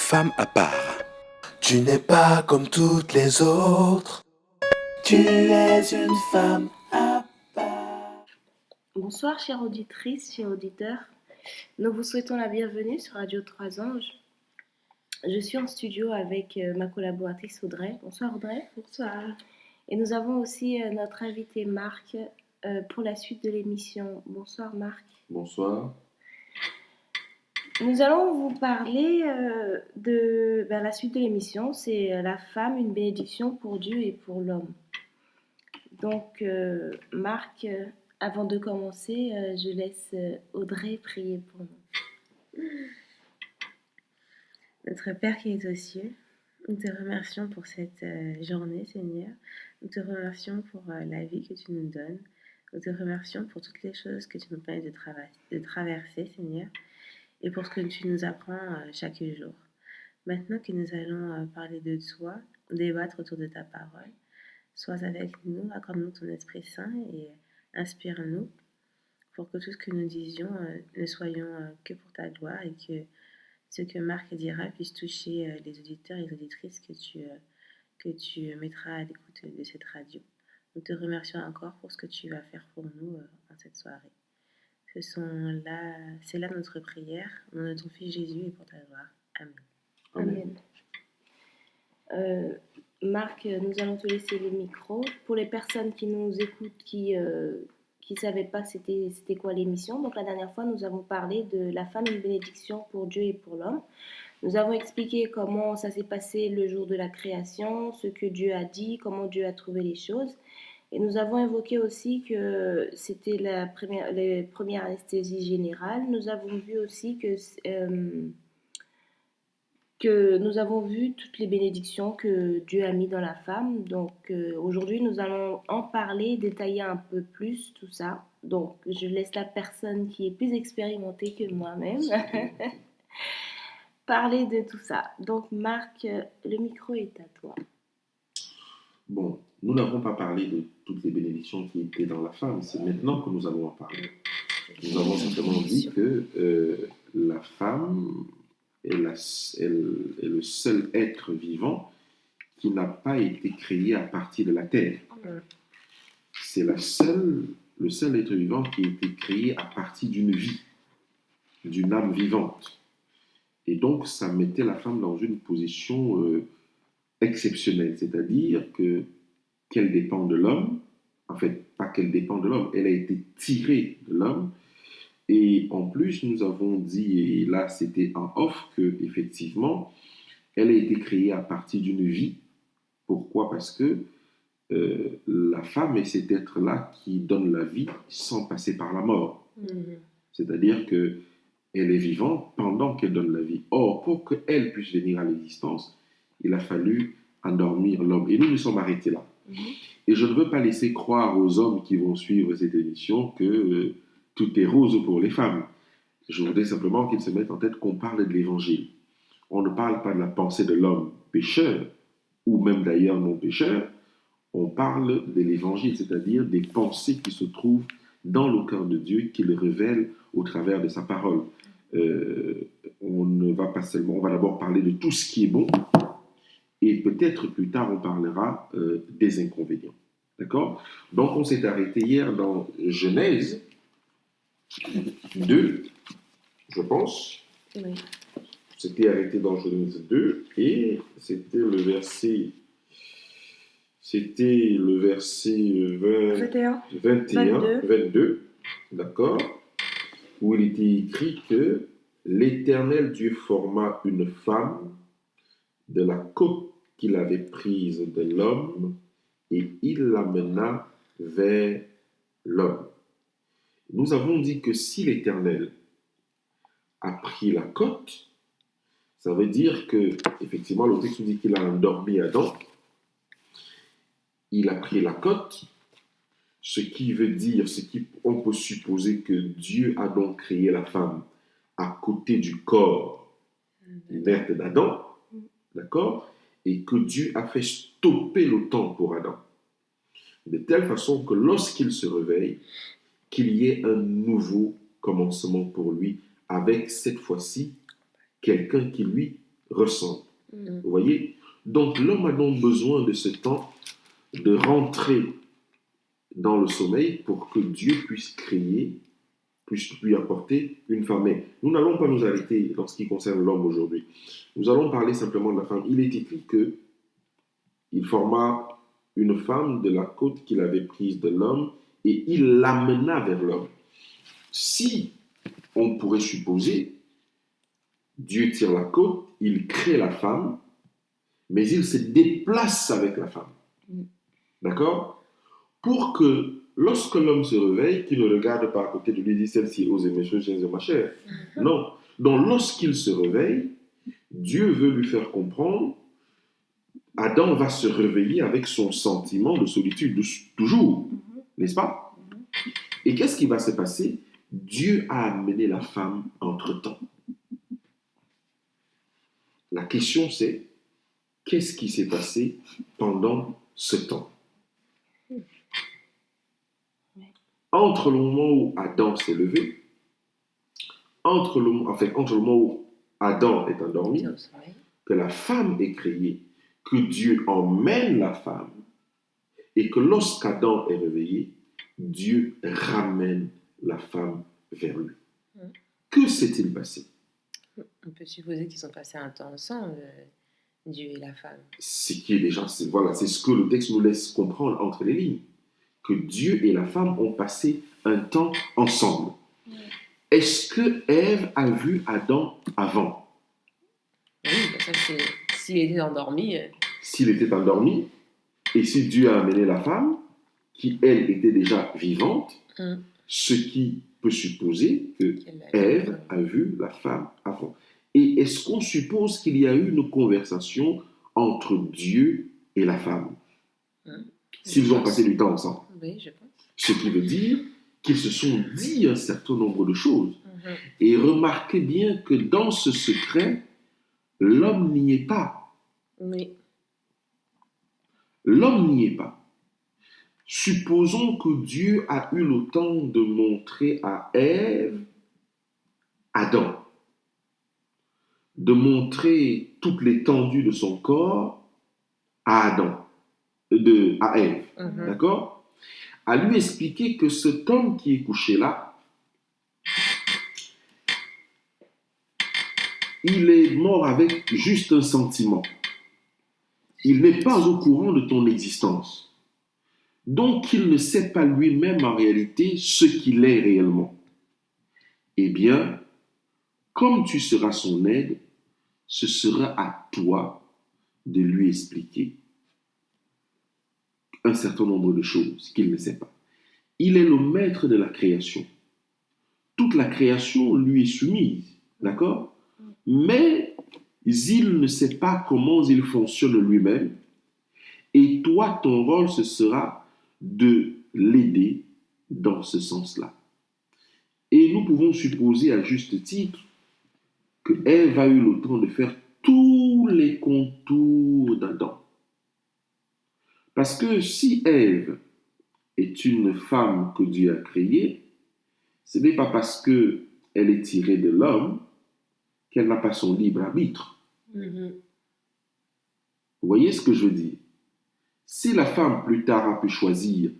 femme à part. Tu n'es pas comme toutes les autres. Tu es une femme à part. Bonsoir chères auditrices, chers auditeurs. Nous vous souhaitons la bienvenue sur Radio 3 Anges. Je suis en studio avec ma collaboratrice Audrey. Bonsoir Audrey. Bonsoir. Et nous avons aussi notre invité Marc pour la suite de l'émission. Bonsoir Marc. Bonsoir. Nous allons vous parler de la suite de l'émission. C'est la femme, une bénédiction pour Dieu et pour l'homme. Donc Marc, avant de commencer, je laisse Audrey prier pour nous. Notre Père qui est aux cieux, nous te remercions pour cette journée, Seigneur. Nous te remercions pour la vie que tu nous donnes. Nous te remercions pour toutes les choses que tu nous permets de traverser, Seigneur, et pour ce que tu nous apprends chaque jour. Maintenant que nous allons parler de toi, débattre autour de ta parole, sois avec nous, accorde-nous ton Esprit Saint et inspire-nous pour que tout ce que nous disions ne soyons que pour ta gloire et que ce que Marc dira puisse toucher les auditeurs et les auditrices que tu mettras à l'écoute de cette radio. Nous te remercions encore pour ce que tu vas faire pour nous en cette soirée. C'est là notre prière, au nom de ton Fils Jésus et pour ta gloire. Amen. Amen. Marc, nous allons te laisser le micro. Pour les personnes qui nous écoutent, qui ne savaient pas c'était quoi l'émission, donc la dernière fois, nous avons parlé de la femme, une bénédiction pour Dieu et pour l'homme. Nous avons expliqué comment ça s'est passé le jour de la création, ce que Dieu a dit, comment Dieu a trouvé les choses. Et nous avons évoqué aussi que c'était les premières anesthésies générales. Nous avons vu aussi que nous avons vu toutes les bénédictions que Dieu a mis dans la femme. Donc aujourd'hui, nous allons en parler, détailler un peu plus tout ça. Donc je laisse la personne qui est plus expérimentée que moi-même parler de tout ça. Donc Marc, le micro est à toi. Bon, nous n'avons pas parlé de toutes les bénédictions qui étaient dans la femme, c'est maintenant que nous allons en parler. Nous avons simplement dit que la femme est le seul être vivant qui n'a pas été créé à partir de la terre. C'est le seul être vivant qui a été créé à partir d'une vie, d'une âme vivante. Et donc, ça mettait la femme dans une position exceptionnelle, c'est-à-dire qu'elle dépend de l'homme, en fait, pas qu'elle dépend de l'homme, elle a été tirée de l'homme. Et en plus, nous avons dit, et là c'était en off, qu'effectivement, elle a été créée à partir d'une vie. Pourquoi ? Parce que la femme est cet être-là qui donne la vie sans passer par la mort. C'est-à-dire qu'elle est vivante pendant qu'elle donne la vie. Or, pour qu'elle puisse venir à l'existence, il a fallu endormir l'homme. Et nous nous sommes arrêtés là. Et je ne veux pas laisser croire aux hommes qui vont suivre cette émission que tout est rose pour les femmes. Je voudrais simplement qu'ils se mettent en tête qu'on parle de l'évangile. On ne parle pas de la pensée de l'homme pécheur, ou même d'ailleurs non pécheur. On parle de l'évangile, c'est-à-dire des pensées qui se trouvent dans le cœur de Dieu, qu'il révèle au travers de sa parole. On ne va pas seulement, on va d'abord parler de tout ce qui est bon, et peut-être plus tard on parlera des inconvénients. D'accord ? Donc on s'est arrêté hier dans Genèse 2, je pense. Oui. C'était arrêté dans Genèse 2 et c'était le verset 22, d'accord, où il était écrit que l'Éternel Dieu forma une femme de la côte qu'il avait prise de l'homme et il l'amena vers l'homme. Nous avons dit que si l'Éternel a pris la côte, ça veut dire que, effectivement, le texte nous dit qu'il a endormi Adam. Il a pris la côte, ce qui veut dire, on peut supposer que Dieu a donc créé la femme à côté du corps inerte d'Adam, d'accord, et que Dieu a fait stopper le temps pour Adam, de telle façon que lorsqu'il se réveille, qu'il y ait un nouveau commencement pour lui, avec cette fois-ci quelqu'un qui lui ressemble. Mhm. Vous voyez? Donc l'homme a donc besoin de ce temps de rentrer dans le sommeil pour que Dieu puisse créer, puisse lui apporter une femme. Mais nous n'allons pas nous arrêter dans ce qui concerne l'homme aujourd'hui. Nous allons parler simplement de la femme. Il est écrit que il forma une femme de la côte qu'il avait prise de l'homme et il l'amena vers l'homme. Si on pourrait supposer, Dieu tire la côte, il crée la femme, mais il se déplace avec la femme. D'accord? Pour que lorsque l'homme se réveille, qu'il ne regarde pas à côté de lui et dit celle-ci ose mes choses, j'ai ma chair. Non. Donc lorsqu'il se réveille, Dieu veut lui faire comprendre, Adam va se réveiller avec son sentiment de solitude, toujours, n'est-ce pas? Et qu'est-ce qui va se passer? Dieu a amené la femme entre-temps. La question c'est, qu'est-ce qui s'est passé pendant ce temps? Entre le moment où Adam s'est levé, entre le moment où Adam est endormi, que la femme est créée, que Dieu emmène la femme, et que lorsqu'Adam est réveillé, Dieu ramène la femme vers lui. Que s'est-il passé? On peut supposer qu'ils sont passés un temps ensemble, Dieu et la femme. Ce qui est déjà, c'est ce que le texte nous laisse comprendre entre les lignes, que Dieu et la femme ont passé un temps ensemble. Est-ce que Ève a vu Adam avant? Oui, ça c'est s'il était endormi. S'il était endormi, et si Dieu a amené la femme, qui elle était déjà vivante, ce qui peut supposer que Ève a vu la femme avant. Et est-ce qu'on suppose qu'il y a eu une conversation entre Dieu et la femme? S'ils ont passé du temps ensemble. Oui, je pense. Ce qui veut dire qu'ils se sont dit un certain nombre de choses. Et remarquez bien que dans ce secret, l'homme n'y est pas. Oui. L'homme n'y est pas. Supposons que Dieu a eu le temps de montrer à Ève Adam, de montrer toute l'étendue de son corps à Adam, à Ève, d'accord? À lui expliquer que cet homme qui est couché là, il est mort avec juste un sentiment. Il n'est pas au courant de ton existence. Donc, il ne sait pas lui-même en réalité ce qu'il est réellement. Eh bien, comme tu seras son aide, ce sera à toi de lui expliquer un certain nombre de choses qu'il ne sait pas. Il est le maître de la création. Toute la création lui est soumise, d'accord? Mais il ne sait pas comment il fonctionne lui-même. Et toi, ton rôle, ce sera de l'aider dans ce sens-là. Et nous pouvons supposer à juste titre que Ève a eu le temps de faire tous les contours d'Adam. Parce que si Ève est une femme que Dieu a créée, ce n'est pas parce qu'elle est tirée de l'homme qu'elle n'a pas son libre arbitre. Vous voyez ce que je veux dire? Si la femme plus tard a pu choisir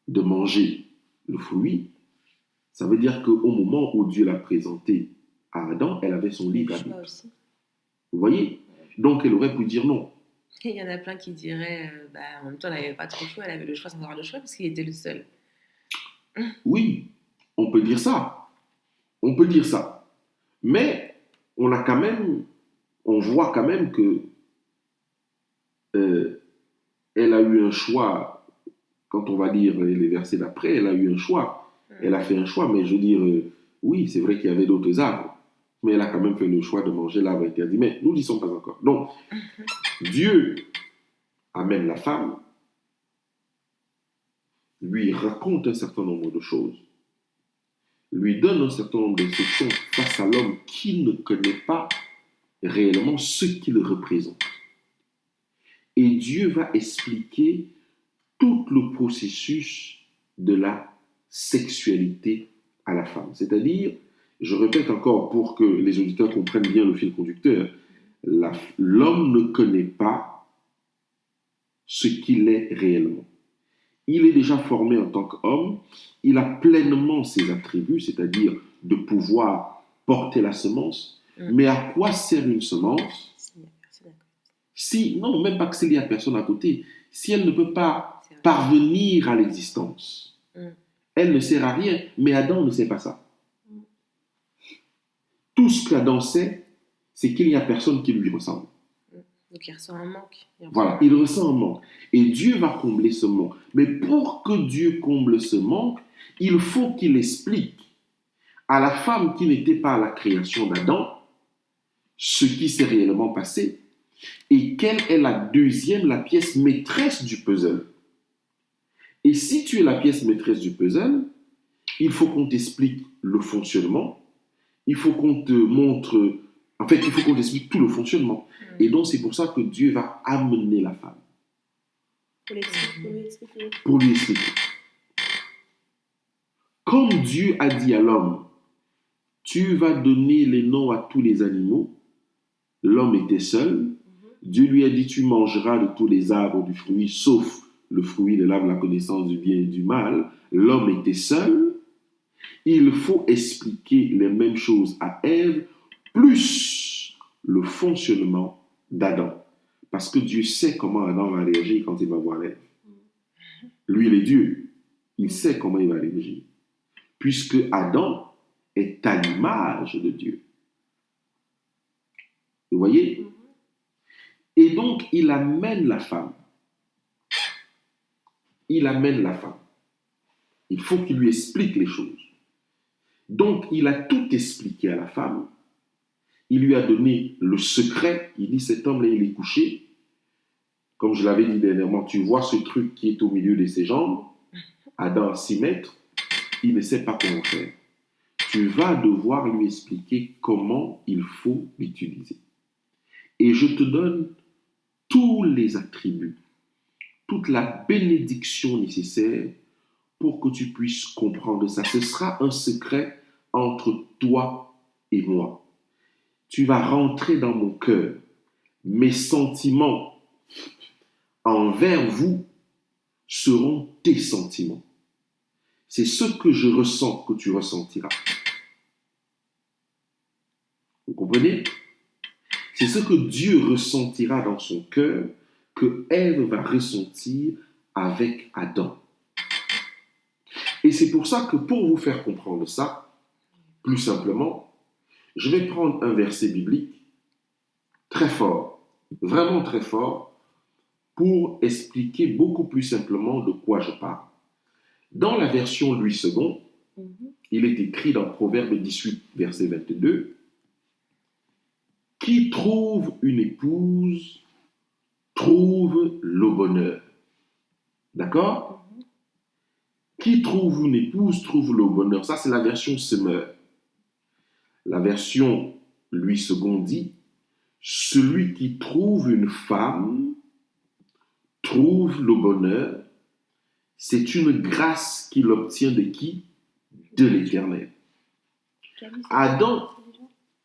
de manger le fruit, ça veut dire qu'au moment où Dieu l'a présenté à Adam, elle avait son libre arbitre. Vous voyez? Donc elle aurait pu dire non. Et il y en a plein qui diraient, en même temps, elle n'avait pas trop le choix, elle avait le choix sans avoir le choix parce qu'il était le seul. Oui, on peut dire ça. On peut dire ça. Mais on voit quand même que elle a eu un choix. Quand on va lire les versets d'après, elle a eu un choix. Elle a fait un choix, mais je veux dire, oui, c'est vrai qu'il y avait d'autres arbres, mais elle a quand même fait le choix de manger l'arbre interdit. Mais nous n'y sommes pas encore. Donc, Dieu amène la femme, lui raconte un certain nombre de choses, lui donne un certain nombre d'instructions face à l'homme qui ne connaît pas réellement ce qu'il représente. Et Dieu va expliquer tout le processus de la sexualité à la femme. C'est-à-dire, je répète encore pour que les auditeurs comprennent bien le fil conducteur, la l'homme ne connaît pas ce qu'il est réellement. Il est déjà formé en tant qu'homme, il a pleinement ses attributs, c'est-à-dire de pouvoir porter la semence. Mais à quoi sert une semence si, non, même pas que s'il n'y a personne à côté, si elle ne peut pas parvenir à l'existence, elle ne sert à rien. Mais Adam ne sait pas ça. Tout ce qu'Adam sait, c'est qu'il n'y a personne qui lui ressemble. Donc il ressent un manque. Voilà, il ressent un manque. Et Dieu va combler ce manque. Mais pour que Dieu comble ce manque, il faut qu'il explique à la femme qui n'était pas à la création d'Adam ce qui s'est réellement passé et quelle est la pièce maîtresse du puzzle. Et si tu es la pièce maîtresse du puzzle, il faut qu'on t'explique le fonctionnement, il faut qu'on te montre, en fait, il faut qu'on t'explique tout le fonctionnement. Et donc, c'est pour ça que Dieu va amener la femme. Pour lui expliquer. Comme Dieu a dit à l'homme, tu vas donner les noms à tous les animaux, l'homme était seul. Dieu lui a dit, tu mangeras de tous les arbres du fruit, sauf le fruit de l'arbre de la connaissance du bien et du mal. L'homme était seul. Il faut expliquer les mêmes choses à Ève, plus le fonctionnement d'Adam. Parce que Dieu sait comment Adam va réagir quand il va voir Ève. Lui, il est Dieu. Il sait comment il va réagir. Puisque Adam est à l'image de Dieu. Vous voyez? Et donc, il amène la femme. Il amène la femme. Il faut qu'il lui explique les choses. Donc, il a tout expliqué à la femme. Il lui a donné le secret. Il dit, cet homme-là, il est couché. Comme je l'avais dit dernièrement, tu vois ce truc qui est au milieu de ses jambes. Adam à 6 mètres. Il ne sait pas comment faire. Tu vas devoir lui expliquer comment il faut l'utiliser. Et je te donne tous les attributs, toute la bénédiction nécessaire pour que tu puisses comprendre ça. Ce sera un secret entre toi et moi. Tu vas rentrer dans mon cœur. Mes sentiments envers vous seront tes sentiments. C'est ce que je ressens que tu ressentiras. Vous comprenez? C'est ce que Dieu ressentira dans son cœur que Ève va ressentir avec Adam. Et c'est pour ça que pour vous faire comprendre ça, plus simplement, je vais prendre un verset biblique très fort, vraiment très fort, pour expliquer beaucoup plus simplement de quoi je parle. Dans la version Louis II, il est écrit dans Proverbe 18, verset 22, « Qui trouve une épouse trouve le bonheur. » D'accord? Qui trouve une épouse trouve le bonheur. Ça, c'est la version Semeur. La version Louis II dit, « Celui qui trouve une femme trouve le bonheur. C'est une grâce qu'il obtient de qui? De l'Éternel. » Adam,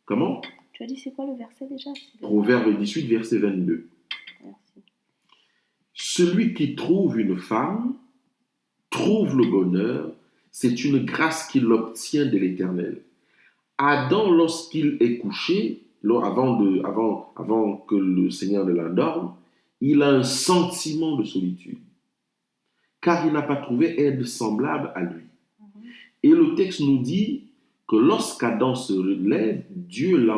comment? Tu as dit c'est quoi le verset déjà? Proverbe 18, verset 22. Merci. Celui qui trouve une femme trouve le bonheur, c'est une grâce qu'il obtient de l'Éternel. Adam, lorsqu'il est couché, avant que le Seigneur ne l'endorme, il a un sentiment de solitude, car il n'a pas trouvé aide semblable à lui. Et le texte nous dit que lorsqu'Adam se relève, Dieu lui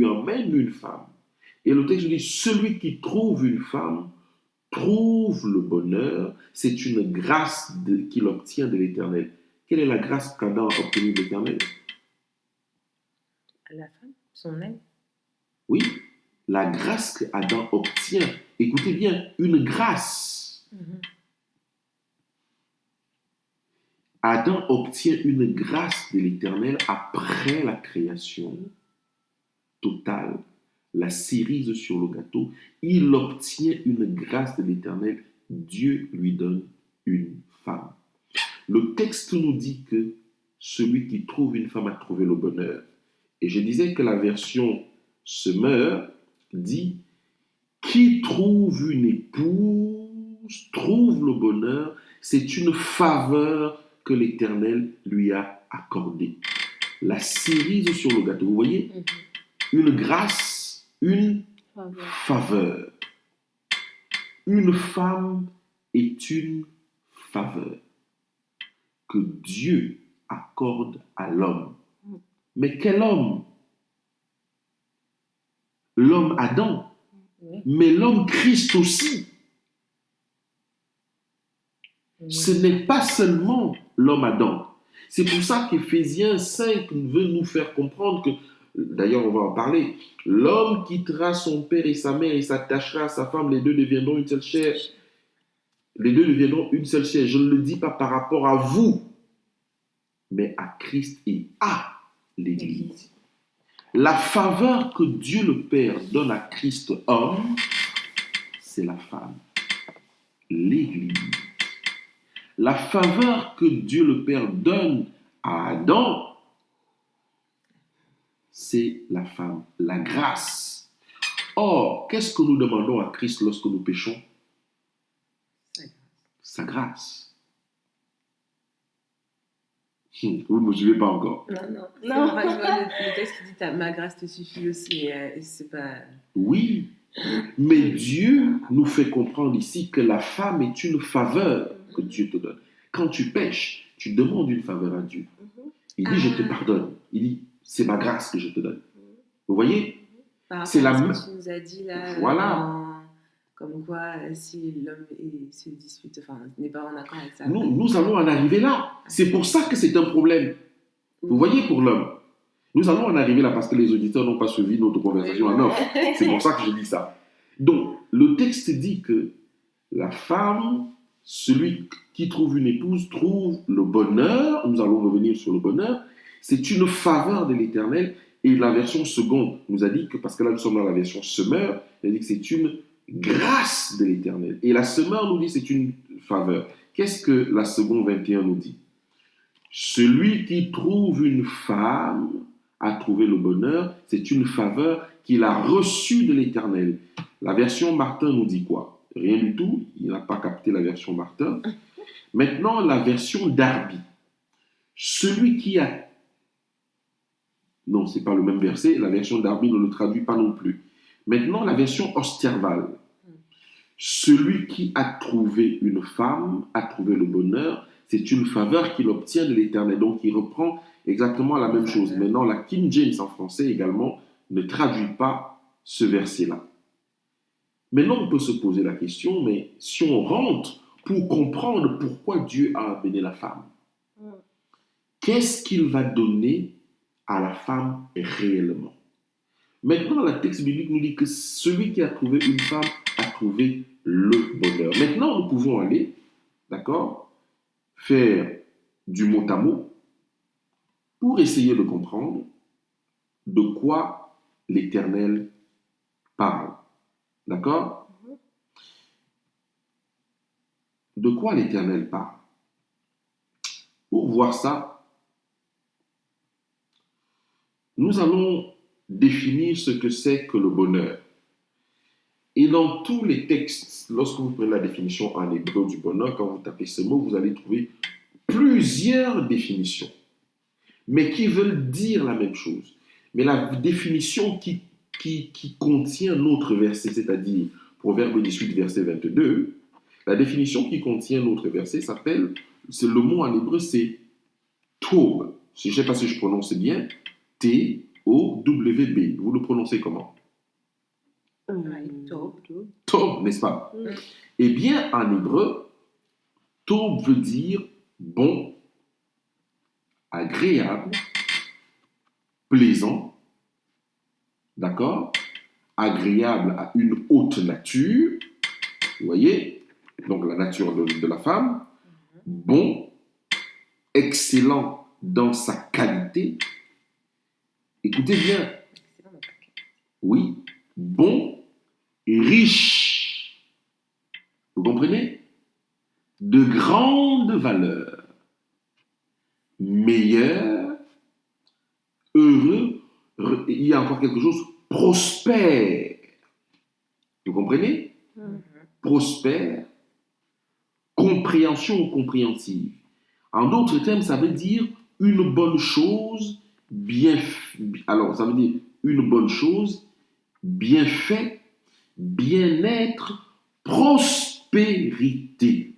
emmène une femme. Et le texte nous dit, celui qui trouve une femme trouve le bonheur, c'est une grâce qu'il obtient de l'Éternel. Quelle est la grâce qu'Adam a obtenue de l'Éternel? La femme, son aide. Oui, la grâce qu'Adam obtient. Écoutez bien, une grâce. Adam obtient une grâce de l'Éternel après la création totale, la cerise sur le gâteau. Il obtient une grâce de l'Éternel. Dieu lui donne une femme. Le texte nous dit que celui qui trouve une femme a trouvé le bonheur. Et je disais que la version Semeur dit, qui trouve une épouse trouve le bonheur, c'est une faveur que l'Éternel lui a accordée. La cerise sur le gâteau, vous voyez, une grâce, une faveur. Une femme est une faveur que Dieu accorde à l'homme. Mais quel homme? L'homme Adam, mais l'homme Christ aussi. Ce n'est pas seulement l'homme Adam. C'est pour ça qu'Éphésiens 5 veut nous faire comprendre que, d'ailleurs on va en parler, l'homme quittera son père et sa mère et s'attachera à sa femme, les deux deviendront une seule chair. Les deux deviendront une seule chair. Je ne le dis pas par rapport à vous, mais à Christ et à l'Église. La faveur que Dieu le Père donne à Christ homme, c'est la femme, l'Église. La faveur que Dieu le Père donne à Adam, c'est la femme, la grâce. Or, qu'est-ce que nous demandons à Christ lorsque nous péchons? Sa grâce. Vous ne me suivez pas encore. Non. Enfin, je vois le texte qui dit ma grâce te suffit aussi, mais c'est pas. Oui, mais Dieu nous fait comprendre ici que la femme est une faveur que Dieu te donne. Quand tu pêches, tu demandes une faveur à Dieu. Il dit, je te pardonne. Il dit, c'est ma grâce que je te donne. Vous voyez? C'est la même. Tu nous as dit là. Voilà. Comme quoi, si l'homme se dispute, enfin, n'est pas en accord avec ça. Nous allons en arriver là. C'est pour ça que c'est un problème. Vous voyez, pour l'homme. Nous allons en arriver là parce que les auditeurs n'ont pas suivi notre conversation en off. C'est pour ça que je dis ça. Donc, le texte dit que la femme, celui qui trouve une épouse, trouve le bonheur. Nous allons revenir sur le bonheur. C'est une faveur de l'Éternel. Et la version seconde nous a dit que, parce que là nous sommes dans la version semeur, elle dit que c'est une grâce de l'Éternel. Et la semeur nous dit c'est une faveur. Qu'est-ce que la seconde 21 nous dit? Celui qui trouve une femme a trouvé le bonheur, c'est une faveur qu'il a reçue de l'Éternel. La version Martin nous dit quoi? Rien du tout, il n'a pas capté la version Martin. Maintenant, la version Darby. Celui qui a... Non, ce n'est pas le même verset, la version Darby ne le traduit pas non plus. Maintenant, la version Osterval. Celui qui a trouvé une femme a trouvé le bonheur, c'est une faveur qu'il obtient de l'Éternel. Donc, il reprend exactement la même chose. Maintenant, la King James en français également ne traduit pas ce verset-là. Maintenant, on peut se poser la question, mais si on rentre pour comprendre pourquoi Dieu a amené la femme, qu'est-ce qu'il va donner à la femme réellement? Maintenant, le texte biblique nous dit que celui qui a trouvé une femme a trouvé le bonheur. Maintenant, nous pouvons aller, d'accord, faire du mot à mot pour essayer de comprendre de quoi l'Éternel parle. D'accord? De quoi l'Éternel parle? Pour voir ça, nous allons définir ce que c'est que le bonheur. Et dans tous les textes, lorsque vous prenez la définition en hébreu du bonheur, quand vous tapez ce mot, vous allez trouver plusieurs définitions, mais qui veulent dire la même chose. Mais la définition qui contient notre verset, c'est-à-dire Proverbe 18, verset 22, la définition qui contient notre verset s'appelle, c'est le mot en hébreu, c'est Tob. Je ne sais pas si je prononce bien, T-O-W-B. Vous le prononcez comment? Tob, n'est-ce pas? Eh bien, en hébreu, Tob veut dire bon, agréable, plaisant, d'accord? Agréable à une haute nature, vous voyez? Donc la nature de la femme, bon, excellent dans sa qualité. Écoutez bien, oui, bon, riche, vous comprenez? De grande valeur, meilleur, heureux, il y a encore quelque chose, prospère. Vous comprenez? Mhm. Prospère, compréhension ou compréhensive. En d'autres termes, ça veut dire une bonne chose bien. Alors, ça veut dire une bonne chose, bien fait, bien-être, prospérité.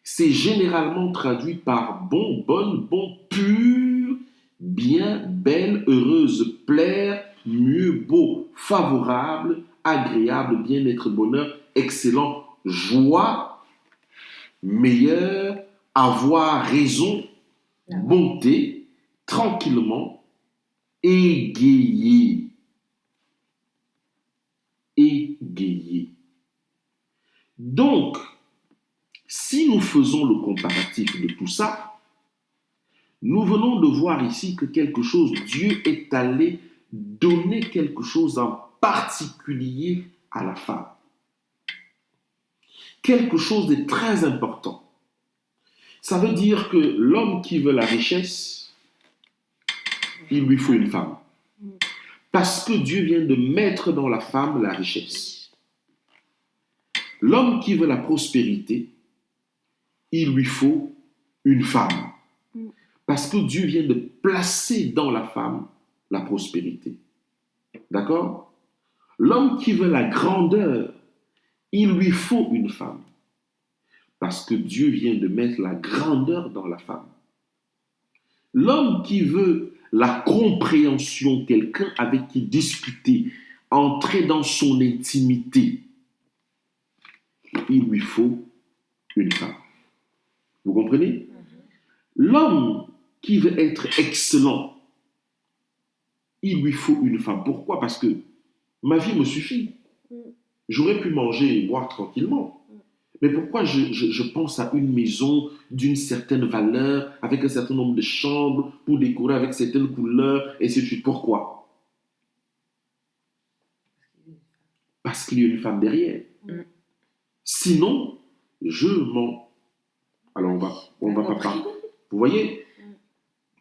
C'est généralement traduit par bon, bonne, bon, pur, bien, belle, heureuse, plaire, mieux, beau, favorable, agréable, bien-être, bonheur, excellent, joie, meilleur, avoir raison, bonté, tranquillement, égayé. Égayé. Donc, si nous faisons le comparatif de tout ça, nous venons de voir ici que quelque chose, Dieu est allé donner quelque chose en particulier à la femme. Quelque chose de très important. Ça veut dire que l'homme qui veut la richesse, il lui faut une femme. Parce que Dieu vient de mettre dans la femme la richesse. L'homme qui veut la prospérité, il lui faut une femme. Parce que Dieu vient de placer dans la femme la prospérité. D'accord? L'homme qui veut la grandeur, il lui faut une femme. Parce que Dieu vient de mettre la grandeur dans la femme. L'homme qui veut la compréhension, quelqu'un avec qui discuter, entrer dans son intimité, il lui faut une femme. Vous comprenez? L'homme qui veut être excellent, il lui faut une femme. Pourquoi? Parce que ma vie me suffit. J'aurais pu manger et boire tranquillement. Mais pourquoi je pense à une maison d'une certaine valeur, avec un certain nombre de chambres, pour décorer avec certaines couleurs, et ainsi de suite? Pourquoi? Parce qu'il y a une femme derrière. Sinon, je mens. Alors on va pas parler. Vous voyez?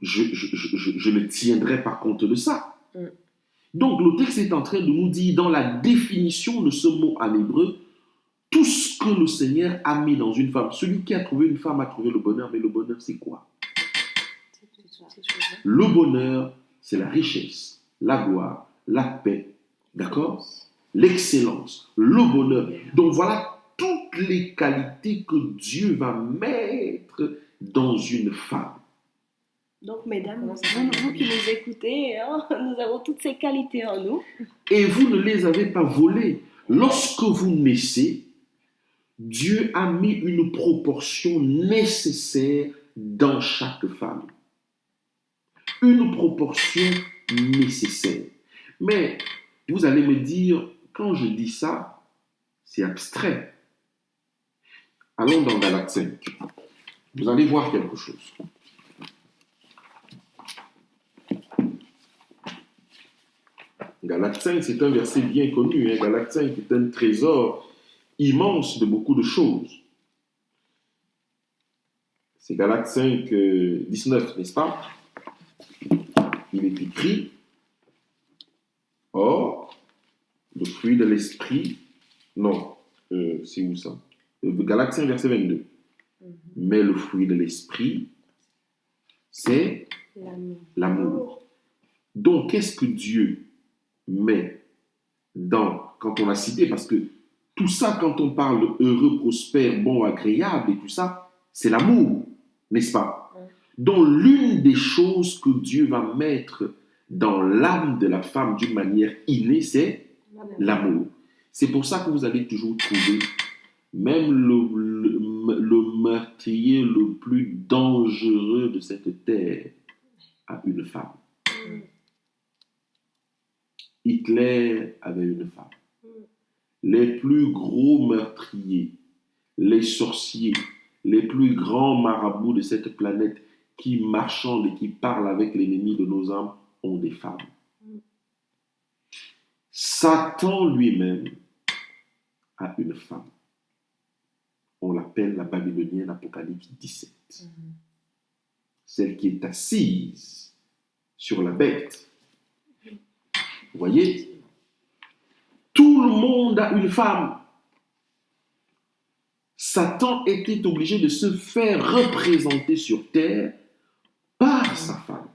Je ne tiendrai pas compte de ça. Donc, le texte est en train de nous dire, dans la définition de ce mot en hébreu, tout ce que le Seigneur a mis dans une femme. Celui qui a trouvé une femme a trouvé le bonheur, mais le bonheur, c'est quoi? Le bonheur, c'est la richesse, la gloire, la paix, d'accord? L'excellence, le bonheur. Donc, voilà toutes les qualités que Dieu va mettre dans une femme. Donc, mesdames, vous qui nous écoutez, hein, nous avons toutes ces qualités en nous. Et vous ne les avez pas volées. Lorsque vous naissez, Dieu a mis une proportion nécessaire dans chaque femme. Une proportion nécessaire. Mais vous allez me dire, quand je dis ça, c'est abstrait. Allons dans Galates 5. Vous allez voir quelque chose. Galates 5, c'est un verset bien connu. Galates 5 est un trésor immense de beaucoup de choses. C'est Galates 5, 19, n'est-ce pas? Il est écrit, or, le fruit de l'esprit, non, c'est où ça? Galates 5, verset 22. Mais le fruit de l'esprit, c'est l'amour. Donc, qu'est-ce que Dieu met dans, quand on a cité, parce que tout ça, quand on parle de heureux, prospère, bon, agréable et tout ça, c'est l'amour, n'est-ce pas? Donc, l'une des choses que Dieu va mettre dans l'âme de la femme d'une manière innée, c'est l'amour. C'est pour ça que vous allez toujours trouver, même le meurtrier le plus dangereux de cette terre a une femme. Hitler avait une femme. Les plus gros meurtriers, les sorciers, les plus grands marabouts de cette planète qui marchandent et qui parlent avec l'ennemi de nos âmes ont des femmes. Satan lui-même a une femme. On l'appelle la Babylonienne, Apocalypse 17. Celle qui est assise sur la bête. Vous voyez? Tout le monde a une femme. Satan était obligé de se faire représenter sur terre par sa femme.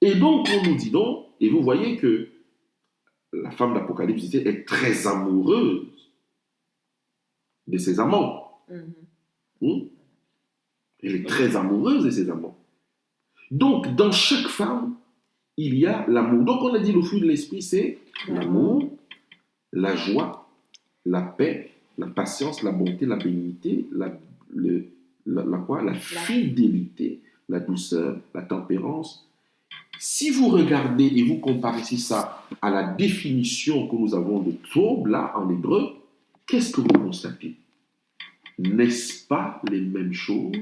Et donc, on nous dit donc, et vous voyez que la femme d'Apocalypse est très amoureuse de ses amants. Elle est très amoureuse de ses amants. Donc, dans chaque femme, il y a l'amour. Donc, on a dit le fruit de l'esprit, c'est l'amour, la joie, la paix, la patience, la bonté, la bénignité, la fidélité, la douceur, la tempérance. Si vous regardez et vous comparez ça à la définition que nous avons de Tob, là, en hébreu, qu'est-ce que vous constatez? N'est-ce pas les mêmes choses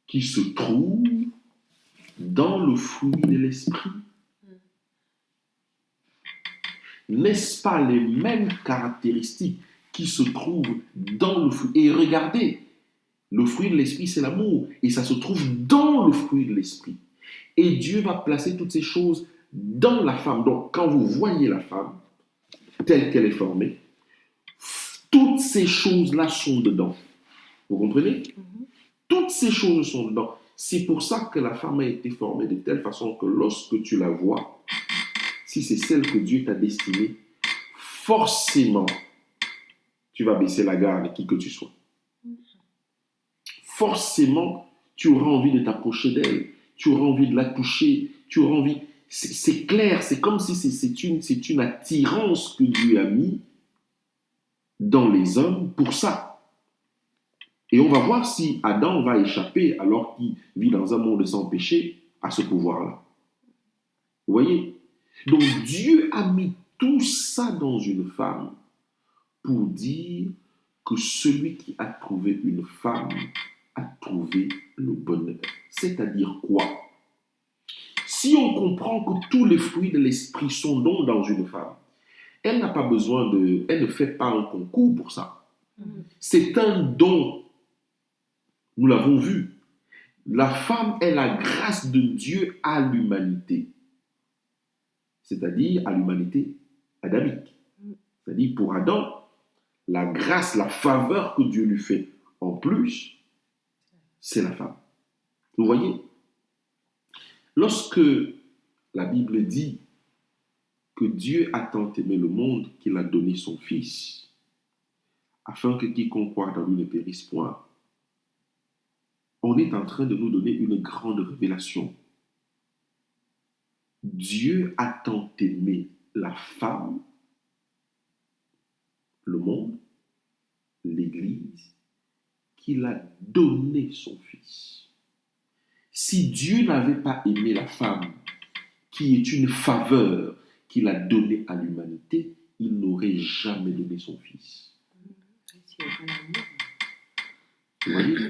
qui se trouvent dans le fruit de l'esprit? N'est-ce pas les mêmes caractéristiques qui se trouvent dans le fruit? Et regardez, le fruit de l'esprit, c'est l'amour. Et ça se trouve dans le fruit de l'esprit. Et Dieu va placer toutes ces choses dans la femme. Donc, quand vous voyez la femme, telle qu'elle est formée, toutes ces choses-là sont dedans. Vous comprenez? Toutes ces choses sont dedans. C'est pour ça que la femme a été formée de telle façon que lorsque tu la vois, si c'est celle que Dieu t'a destinée, forcément, tu vas baisser la garde, qui que tu sois. Forcément, tu auras envie de t'approcher d'elle, tu auras envie de la toucher, tu auras envie... C'est clair, c'est comme si c'est une attirance que Dieu a mis dans les hommes pour ça. Et on va voir si Adam va échapper, alors qu'il vit dans un monde sans péché, à ce pouvoir-là. Vous voyez? Donc Dieu a mis tout ça dans une femme pour dire que celui qui a trouvé une femme a trouvé le bonheur. C'est-à-dire quoi? Si on comprend que tous les fruits de l'esprit sont donc dans une femme, elle n'a pas besoin de... Elle ne fait pas un concours pour ça. C'est un don. Nous l'avons vu. La femme est la grâce de Dieu à l'humanité. C'est-à-dire à l'humanité adamique. C'est-à-dire pour Adam, la grâce, la faveur que Dieu lui fait en plus, c'est la femme. Vous voyez? Lorsque la Bible dit que Dieu a tant aimé le monde qu'il a donné son Fils, afin que quiconque croit dans lui ne périsse point, on est en train de nous donner une grande révélation. Dieu a tant aimé la femme, le monde, l'Église, qu'il a donné son Fils. Si Dieu n'avait pas aimé la femme, qui est une faveur qu'il a donnée à l'humanité, il n'aurait jamais donné son Fils. Vous voyez?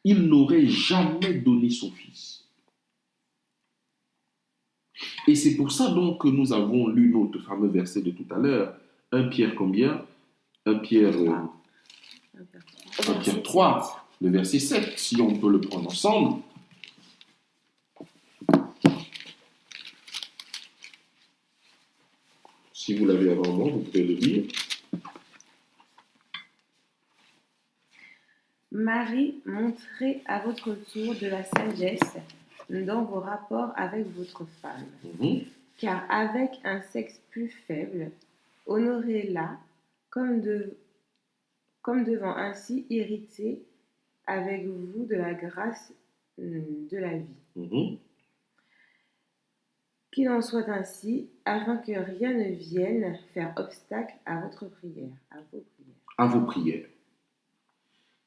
Il n'aurait jamais donné son Fils. Et c'est pour ça donc que nous avons lu notre fameux verset de tout à l'heure. 1 Pierre combien? 1 Pierre 3, le verset 7, si on peut le prendre ensemble. Si vous l'avez avant moi, vous pouvez le lire. Marie, montrez à votre tour de la sagesse dans vos rapports avec votre femme. Car avec un sexe plus faible, honorez-la comme devant ainsi hériter avec vous de la grâce de la vie. Qu'il en soit ainsi, afin que rien ne vienne faire obstacle à votre prière, à vos prières.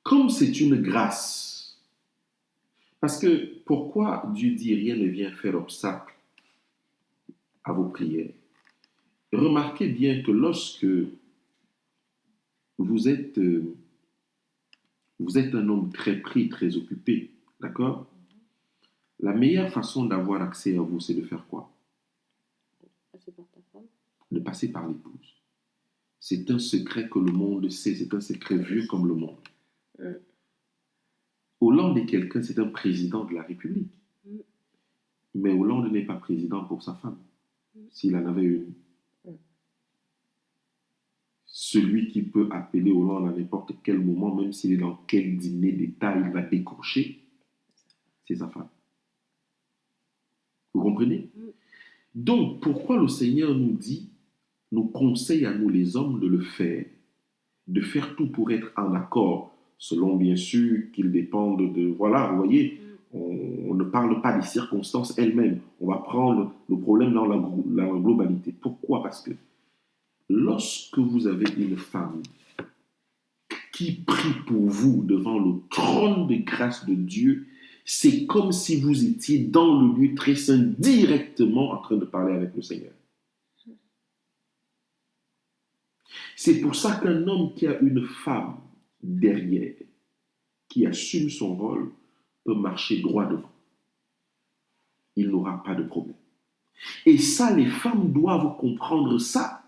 Comme c'est une grâce, parce que pourquoi Dieu dit rien ne vient faire obstacle à vos prières? Remarquez bien que lorsque vous êtes un homme très pris, très occupé, d'accord? La meilleure façon d'avoir accès à vous, c'est de faire quoi? Passer par ta femme. De passer par l'épouse. C'est un secret que le monde sait, c'est un secret vieux comme le monde. Hollande est quelqu'un, c'est un président de la République. Mais Hollande n'est pas président pour sa femme. s'il en avait une. Celui qui peut appeler Hollande à n'importe quel moment, même s'il est dans quel dîner d'État, il va décrocher, c'est sa femme. Vous comprenez? Donc, pourquoi le Seigneur nous conseille à nous les hommes de faire tout pour être en accord, selon bien sûr qu'ils dépendent de... Voilà, vous voyez, on ne parle pas des circonstances elles-mêmes. On va prendre le problème dans la globalité. Pourquoi? Parce que lorsque vous avez une femme qui prie pour vous devant le trône de grâce de Dieu, c'est comme si vous étiez dans le lieu très saint directement en train de parler avec le Seigneur. C'est pour ça qu'un homme qui a une femme derrière, qui assume son rôle, peut marcher droit devant. Il n'aura pas de problème. Et ça, les femmes doivent comprendre ça.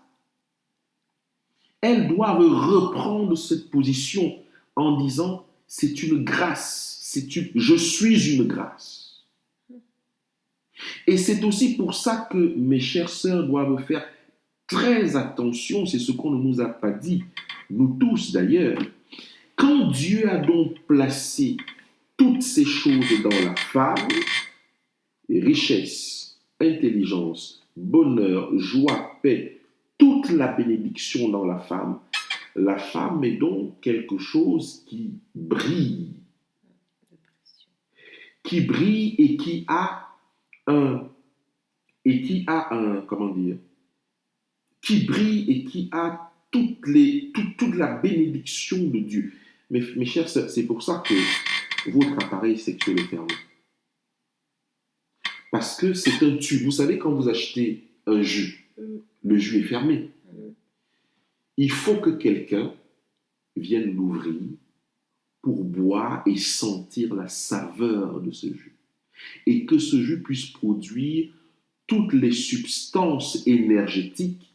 Elles doivent reprendre cette position en disant, c'est une grâce, je suis une grâce. Et c'est aussi pour ça que mes chères sœurs doivent faire très attention, c'est ce qu'on ne nous a pas dit, nous tous d'ailleurs. Quand Dieu a donc placé toutes ces choses dans la femme, richesse, intelligence, bonheur, joie, paix, toute la bénédiction dans la femme est donc quelque chose qui brille et qui a qui brille et qui a toute la bénédiction de Dieu. Mes chers sœurs, c'est pour ça que votre appareil sexuel est fermé. Parce que c'est un tube. Vous savez, quand vous achetez un jus, le jus est fermé. Il faut que quelqu'un vienne l'ouvrir pour boire et sentir la saveur de ce jus. Et que ce jus puisse produire toutes les substances énergétiques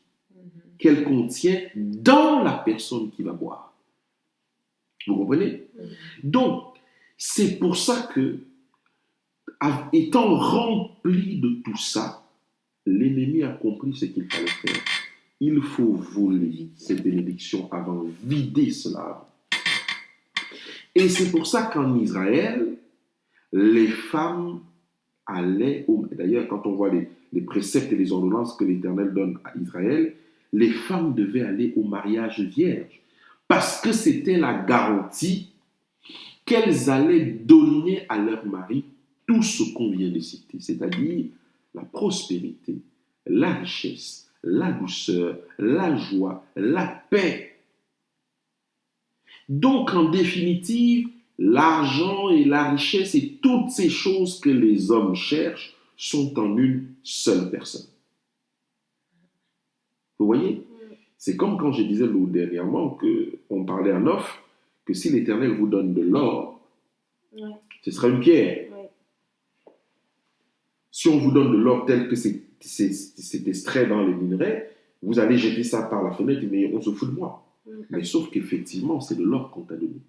qu'elle contient dans la personne qui va boire. Vous comprenez? Donc, c'est pour ça que, étant rempli de tout ça, l'ennemi a compris ce qu'il fallait faire. Il faut voler ces bénédictions avant, vider cela. Et c'est pour ça qu'en Israël, les femmes allaient D'ailleurs, quand on voit les préceptes et les ordonnances que l'Éternel donne à Israël, les femmes devaient aller au mariage vierge. Parce que c'était la garantie qu'elles allaient donner à leur mari tout ce qu'on vient de citer, c'est-à-dire la prospérité, la richesse, la douceur, la joie, la paix. Donc, en définitive, l'argent et la richesse et toutes ces choses que les hommes cherchent sont en une seule personne. Vous voyez? C'est comme quand je disais dernièrement qu'on parlait en off, que si l'Éternel vous donne de l'or, ce sera une pierre. Si on vous donne de l'or tel que c'est extrait dans les minerais, vous allez jeter ça par la fenêtre, mais on se fout de moi. Mais sauf qu'effectivement, c'est de l'or qu'on t'a donné.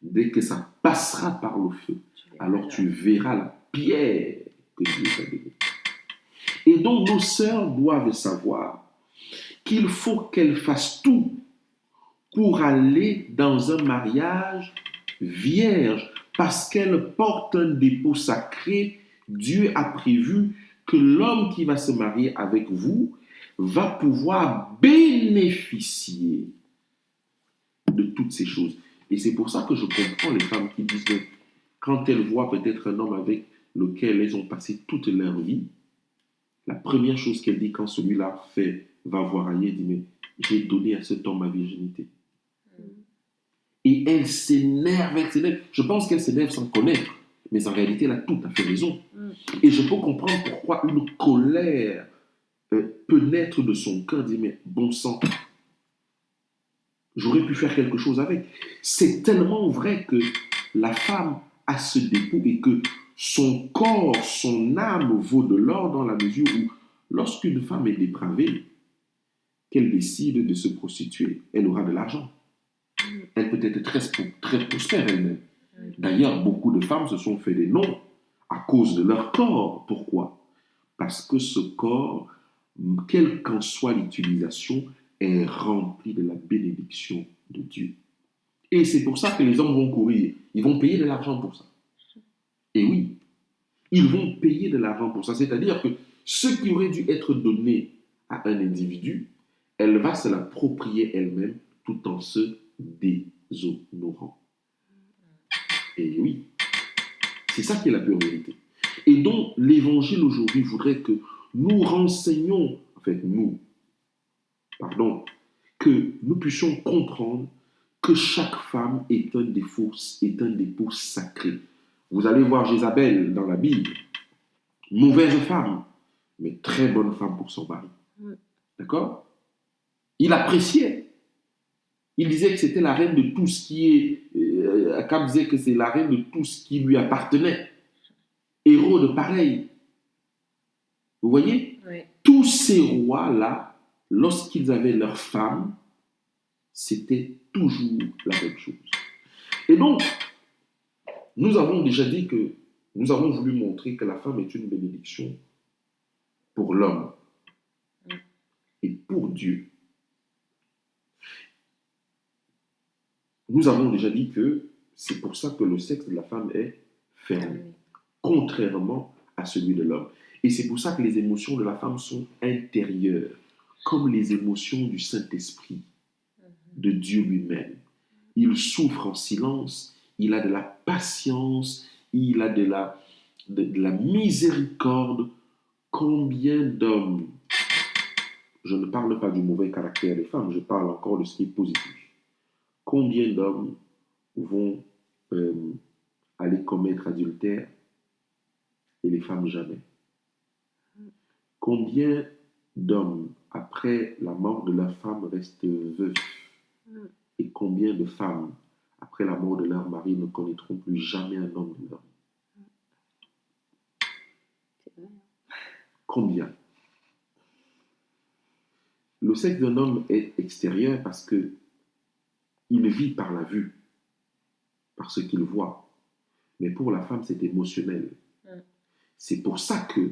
Dès que ça passera par le feu, alors tu verras la pierre que Dieu t'a donnée. Et donc, nos sœurs doivent savoir qu'il faut qu'elles fassent tout pour aller dans un mariage vierge, parce qu'elles portent un dépôt sacré. Dieu a prévu que l'homme qui va se marier avec vous va pouvoir bénéficier de toutes ces choses. Et c'est pour ça que je comprends les femmes qui disent que quand elles voient peut-être un homme avec lequel elles ont passé toute leur vie, la première chose qu'elle dit quand celui-là va voir ailleurs, dit, mais j'ai donné à cet homme ma virginité. Et elle s'énerve. Je pense qu'elle s'énerve sans connaître, mais en réalité, elle a tout à fait raison. Et je peux comprendre pourquoi une colère peut naître de son cœur, dit, mais bon sang, j'aurais pu faire quelque chose avec. C'est tellement vrai que la femme a ce dépôt et que son corps, son âme vaut de l'or dans la mesure où, lorsqu'une femme est dépravée, qu'elle décide de se prostituer, elle aura de l'argent. Elle peut être très prospère elle-même. D'ailleurs, beaucoup de femmes se sont fait des noms à cause de leur corps. Pourquoi? Parce que ce corps quelle qu'en soit l'utilisation, est remplie de la bénédiction de Dieu. Et c'est pour ça que les hommes vont courir. Ils vont payer de l'argent pour ça. Et oui, ils vont payer de l'argent pour ça. C'est-à-dire que ce qui aurait dû être donné à un individu, elle va se l'approprier elle-même tout en se déshonorant. Et oui, c'est ça qui est la pure vérité. Et donc, l'évangile aujourd'hui voudrait que nous renseignions, que nous puissions comprendre que chaque femme est un dépôt sacré. Vous allez voir Jézabel dans la Bible, mauvaise femme, mais très bonne femme pour son mari. D'accord? Il appréciait. Il disait que c'était la reine de tout ce qui est... Akab disait que c'est la reine de tout ce qui lui appartenait. Héros de pareil. Vous voyez? Oui. Tous ces rois-là, lorsqu'ils avaient leurs femmes, c'était toujours la même chose. Et donc, nous avons déjà dit que nous avons voulu montrer que la femme est une bénédiction pour l'homme et pour Dieu. Nous avons déjà dit que c'est pour ça que le sexe de la femme est fermé, contrairement à celui de l'homme. Et c'est pour ça que les émotions de la femme sont intérieures, comme les émotions du Saint-Esprit, de Dieu lui-même. Il souffre en silence, il a de la patience, il a de la miséricorde. Combien d'hommes, je ne parle pas du mauvais caractère des femmes, je parle encore de ce qui est positif. Combien d'hommes vont aller commettre adultère et les femmes jamais? Combien d'hommes, après la mort de leur femme, restent veufs? Et combien de femmes, après la mort de leur mari, ne connaîtront plus jamais un homme de leur vie? Combien? Le sexe d'un homme est extérieur parce que il vit par la vue, par ce qu'il voit. Mais pour la femme, c'est émotionnel. C'est pour ça que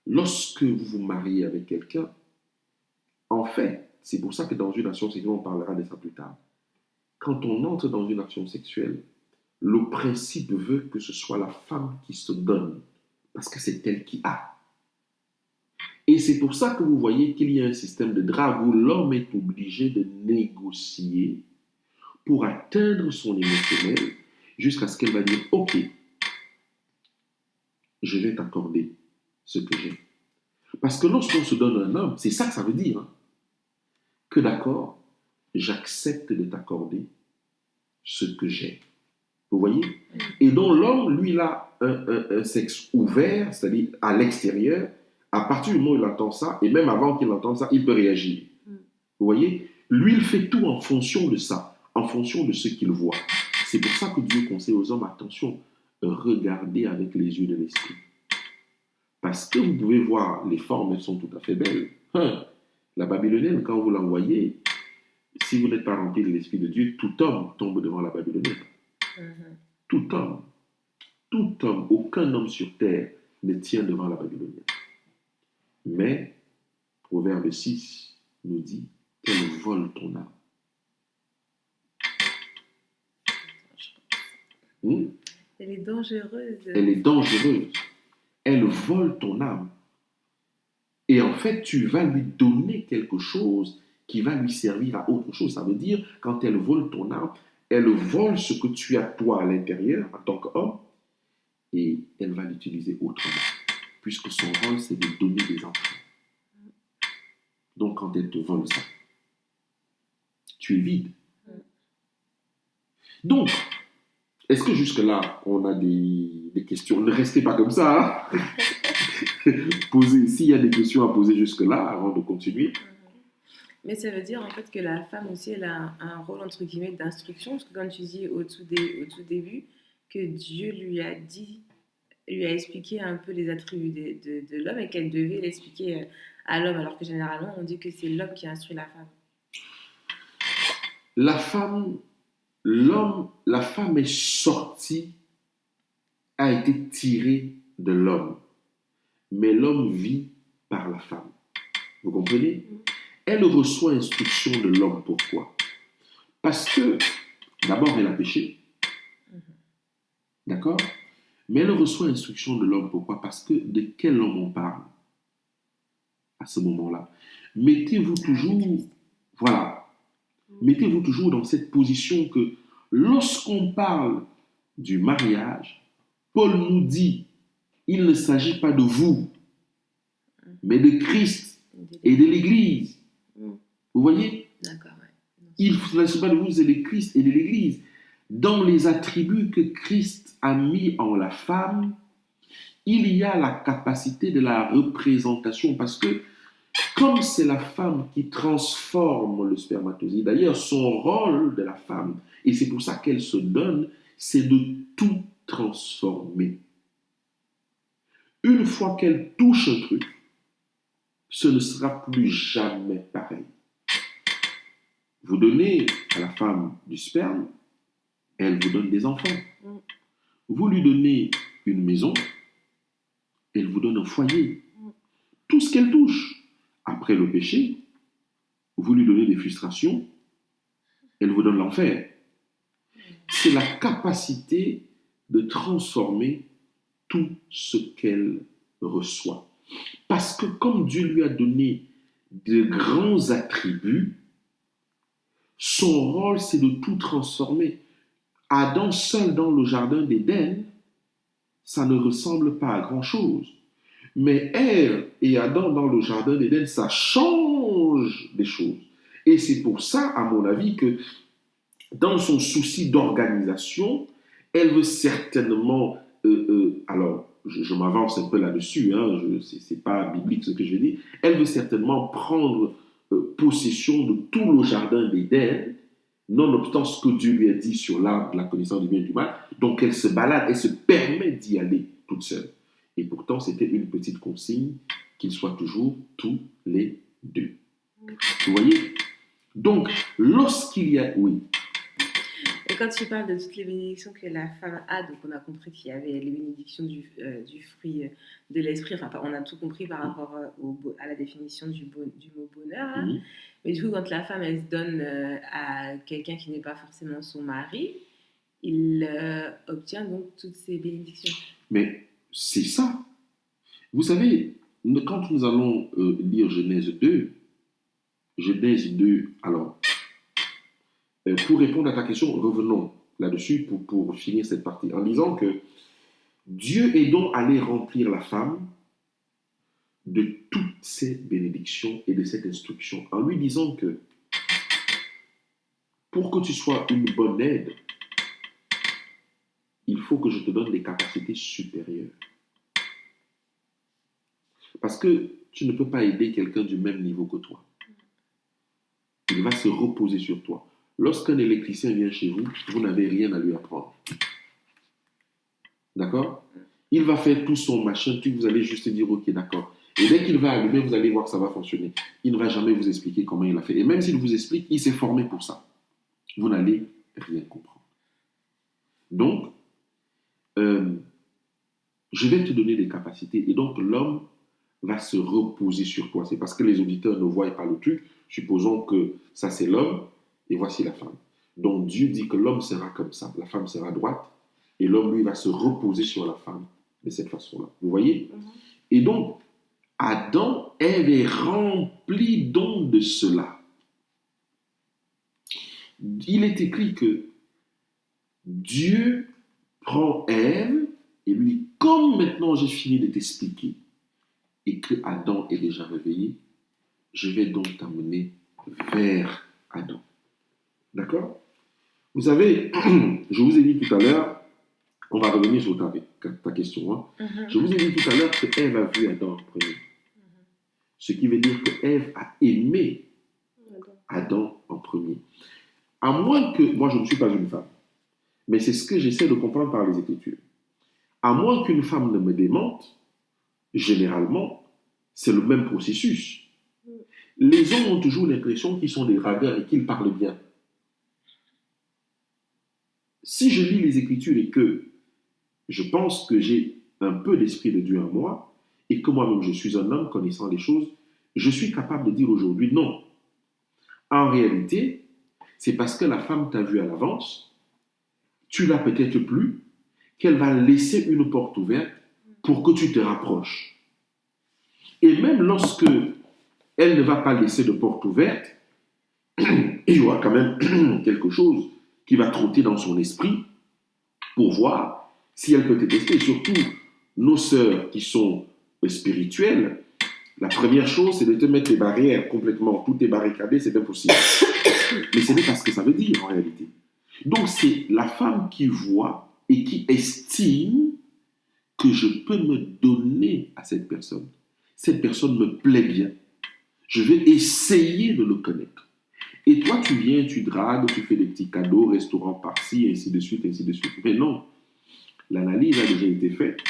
lorsque vous vous mariez avec quelqu'un, en fait, c'est pour ça que dans une action sexuelle, on parlera de ça plus tard. Quand on entre dans une action sexuelle, le principe veut que ce soit la femme qui se donne, parce que c'est elle qui a. Et c'est pour ça que vous voyez qu'il y a un système de drague où l'homme est obligé de négocier pour atteindre son émotionnel jusqu'à ce qu'elle va dire « Ok, je vais t'accorder ce que j'ai. » Parce que lorsqu'on se donne un homme, c'est ça que ça veut dire. Que d'accord, j'accepte de t'accorder ce que j'ai. Vous voyez? Et donc l'homme, lui, il a un sexe ouvert, c'est-à-dire à l'extérieur. À partir du moment où il entend ça, et même avant qu'il entende ça, il peut réagir. Vous voyez? Lui, il fait tout en fonction de ça, en fonction de ce qu'il voit. C'est pour ça que Dieu conseille aux hommes, attention, regardez avec les yeux de l'esprit. Parce que vous pouvez voir, les formes, elles sont tout à fait belles. La Babylonienne, quand vous l'envoyez, si vous n'êtes pas rempli de l'Esprit de Dieu, tout homme tombe devant la Babylonienne. Tout homme, aucun homme sur terre ne tient devant la Babylonienne. Mais, Proverbe 6 nous dit qu'elle vole ton âme. Elle est dangereuse. Elle est dangereuse. Elle vole ton âme. Et en fait, tu vas lui donner quelque chose qui va lui servir à autre chose. Ça veut dire, quand elle vole ton âme, elle vole ce que tu as toi à l'intérieur, en tant qu'homme, et elle va l'utiliser autrement. Puisque son rôle, c'est de donner des enfants. Donc, quand elle te vole ça, tu es vide. Donc, est-ce que jusque-là, on a des questions? Ne restez pas comme ça. S'il y a des questions à poser jusque-là, avant de continuer. Mais ça veut dire en fait que la femme aussi, elle a un rôle entre guillemets d'instruction, parce que comme tu dis au tout début, que Dieu lui a expliqué un peu les attributs de l'homme et qu'elle devait l'expliquer à l'homme, alors que généralement on dit que c'est l'homme qui instruit la femme. La femme est sortie, a été tirée de l'homme, mais l'homme vit par la femme. Vous comprenez? Elle reçoit instruction de l'homme. Pourquoi? Parce que, d'abord, elle a péché. D'accord? Mais elle reçoit instruction de l'homme. Pourquoi? Parce que de quel homme on parle à ce moment-là? Mettez-vous toujours, voilà, mettez-vous toujours dans cette position que lorsqu'on parle du mariage, Paul nous dit, il ne s'agit pas de vous, mais de Christ et de l'Église. Vous voyez? D'accord, ouais. Il ne s'agit pas de vous, c'est de Christ et de l'Église. Dans les attributs que Christ a mis en la femme, il y a la capacité de la représentation, parce que comme c'est la femme qui transforme le spermatozoïde, d'ailleurs son rôle de la femme, et c'est pour ça qu'elle se donne, c'est de tout transformer. Une fois qu'elle touche un truc, ce ne sera plus jamais pareil. Vous donnez à la femme du sperme, elle vous donne des enfants. Vous lui donnez une maison, elle vous donne un foyer. Tout ce qu'elle touche. Après le péché, vous lui donnez des frustrations, elle vous donne l'enfer. C'est la capacité de transformer tout ce qu'elle reçoit. Parce que comme Dieu lui a donné de grands attributs, son rôle, c'est de tout transformer. Adam seul dans le jardin d'Éden, ça ne ressemble pas à grand-chose. Mais Ève et Adam dans le jardin d'Éden, ça change des choses. Et c'est pour ça, à mon avis, que dans son souci d'organisation, elle veut certainement... alors, je m'avance un peu là-dessus, hein, ce n'est pas biblique ce que je vais dire. Elle veut certainement prendre possession de tout le jardin d'Éden, nonobstant ce que Dieu lui a dit sur l'arbre de la connaissance du bien et du mal. Donc, elle se balade, elle se permet d'y aller toute seule. Et pourtant, c'était une petite consigne qu'ils soient toujours tous les deux. Vous voyez? Donc, lorsqu'il y a... Oui. Et quand tu parles de toutes les bénédictions que la femme a, donc on a compris qu'il y avait les bénédictions du fruit de l'esprit, enfin on a tout compris par rapport à la définition du mot bonheur. Hein. Mais du coup, quand la femme elle se donne à quelqu'un qui n'est pas forcément son mari, il obtient donc toutes ces bénédictions. Mais c'est ça. Vous savez, quand nous allons lire Genèse 2, alors, pour répondre à ta question, revenons là-dessus pour finir cette partie en disant que Dieu est donc allé remplir la femme de toutes ces bénédictions et de cette instruction en lui disant que pour que tu sois une bonne aide, il faut que je te donne des capacités supérieures. Parce que tu ne peux pas aider quelqu'un du même niveau que toi. Il va se reposer sur toi. Lorsqu'un électricien vient chez vous, vous n'avez rien à lui apprendre. D'accord? Il va faire tout son machin, puis vous allez juste dire, ok, d'accord. Et dès qu'il va allumer, vous allez voir que ça va fonctionner. Il ne va jamais vous expliquer comment il a fait. Et même s'il vous explique, il s'est formé pour ça. Vous n'allez rien comprendre. Donc, je vais te donner des capacités. Et donc, l'homme va se reposer sur toi. C'est parce que les auditeurs ne voient pas le truc. Supposons que ça, c'est l'homme, et voici la femme. Donc, Dieu dit que l'homme sera comme ça. La femme sera droite, et l'homme, lui, va se reposer sur la femme de cette façon-là. Vous voyez? Et donc, Adam, Ève est rempli donc de cela. Il est écrit que Dieu prend Ève et lui dit, comme maintenant j'ai fini de t'expliquer et que Adam est déjà réveillé, je vais donc t'amener vers Adam. D'accord? Vous savez, je vous ai dit tout à l'heure, on va revenir sur ta question. Hein. Je vous ai dit tout à l'heure que Ève a vu Adam en premier. Ce qui veut dire que Ève a aimé Adam en premier. À moins que, moi je ne suis pas une femme, mais c'est ce que j'essaie de comprendre par les Écritures. À moins qu'une femme ne me démente, généralement, c'est le même processus. Les hommes ont toujours l'impression qu'ils sont des dragueurs et qu'ils parlent bien. Si je lis les Écritures et que je pense que j'ai un peu l'Esprit de Dieu en moi, et que moi-même je suis un homme connaissant les choses, je suis capable de dire aujourd'hui non. En réalité, c'est parce que la femme t'a vu à l'avance, tu l'as peut-être plus, qu'elle va laisser une porte ouverte pour que tu te rapproches. Et même lorsque elle ne va pas laisser de porte ouverte, il y aura quand même quelque chose qui va trotter dans son esprit pour voir si elle peut te tester. Surtout, nos sœurs qui sont spirituelles, la première chose, c'est de te mettre des barrières complètement. Tout est barricadé, c'est impossible. Mais ce n'est pas ce que ça veut dire en réalité. Donc, c'est la femme qui voit et qui estime que je peux me donner à cette personne. Cette personne me plaît bien. Je vais essayer de le connaître. Et toi, tu viens, tu dragues, tu fais des petits cadeaux, restaurant par-ci, ainsi de suite, ainsi de suite. Mais non, l'analyse a déjà été faite.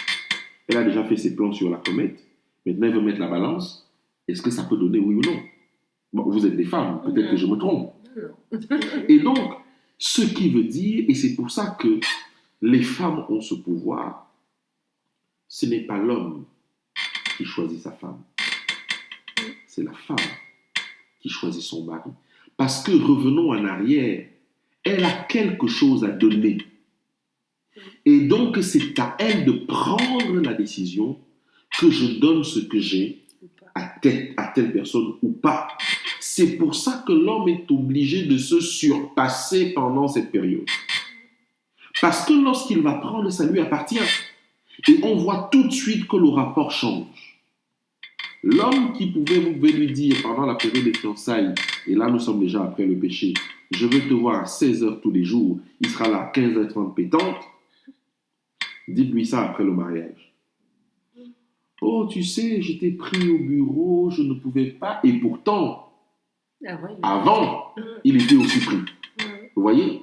Elle a déjà fait ses plans sur la comète. Maintenant, elle veut mettre la balance. Est-ce que ça peut donner oui ou non? Bon, vous êtes des femmes, peut-être que je me trompe. Et donc, ce qui veut dire, et c'est pour ça que les femmes ont ce pouvoir, ce n'est pas l'homme qui choisit sa femme. C'est la femme qui choisit son mari. Parce que, revenons en arrière, elle a quelque chose à donner. Et donc, c'est à elle de prendre la décision que je donne ce que j'ai à telle personne ou pas. C'est pour ça que l'homme est obligé de se surpasser pendant cette période. Parce que lorsqu'il va prendre, ça lui appartient. Et on voit tout de suite que le rapport change. L'homme qui pouvait lui dire pendant la période des fiançailles, et là nous sommes déjà après le péché, je veux te voir à 16h tous les jours, il sera là à 15h30 pétante, dites-lui ça après le mariage. Oh, tu sais, j'étais pris au bureau, je ne pouvais pas, et pourtant, avant, il était aussi pris. Vous voyez?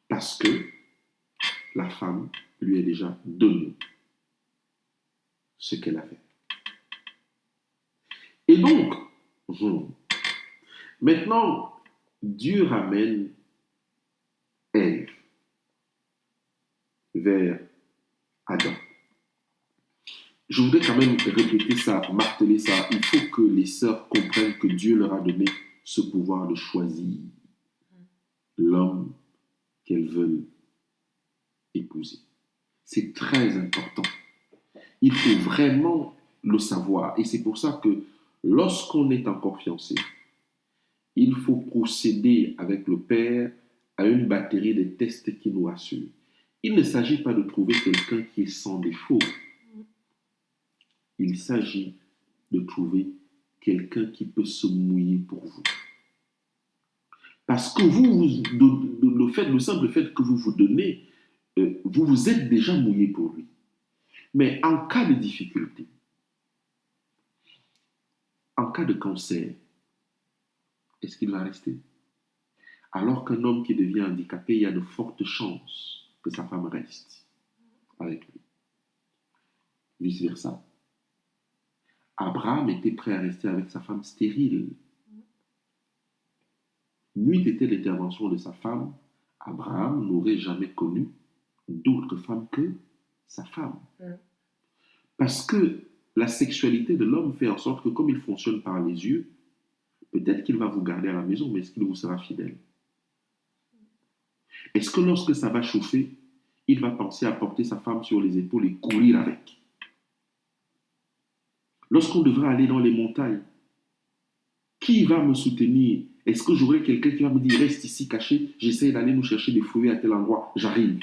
Parce que la femme lui a déjà donné ce qu'elle avait. Et donc, maintenant, Dieu ramène Ève vers Adam. Je voudrais quand même répéter ça, marteler ça. Il faut que les sœurs comprennent que Dieu leur a donné ce pouvoir de choisir l'homme qu'elles veulent épouser. C'est très important. Il faut vraiment le savoir. Et c'est pour ça que lorsqu'on est encore fiancé, il faut procéder avec le père à une batterie de tests qui nous rassurent. Il ne s'agit pas de trouver quelqu'un qui est sans défaut. Il s'agit de trouver quelqu'un qui peut se mouiller pour vous. Parce que le simple fait que vous vous donnez, vous vous êtes déjà mouillé pour lui. Mais en cas de difficulté, en cas de cancer, est-ce qu'il va rester? Alors qu'un homme qui devient handicapé, il y a de fortes chances que sa femme reste avec lui. Vice-versa. Abraham était prêt à rester avec sa femme stérile. N'eût été l'intervention de sa femme, Abraham n'aurait jamais connu d'autre femme que sa femme. Parce que la sexualité de l'homme fait en sorte que comme il fonctionne par les yeux, peut-être qu'il va vous garder à la maison, mais est-ce qu'il vous sera fidèle? Est-ce que lorsque ça va chauffer, il va penser à porter sa femme sur les épaules et courir avec? Lorsqu'on devra aller dans les montagnes, qui va me soutenir? Est-ce que j'aurai quelqu'un qui va me dire, reste ici caché, j'essaie d'aller nous chercher des fruits à tel endroit, j'arrive?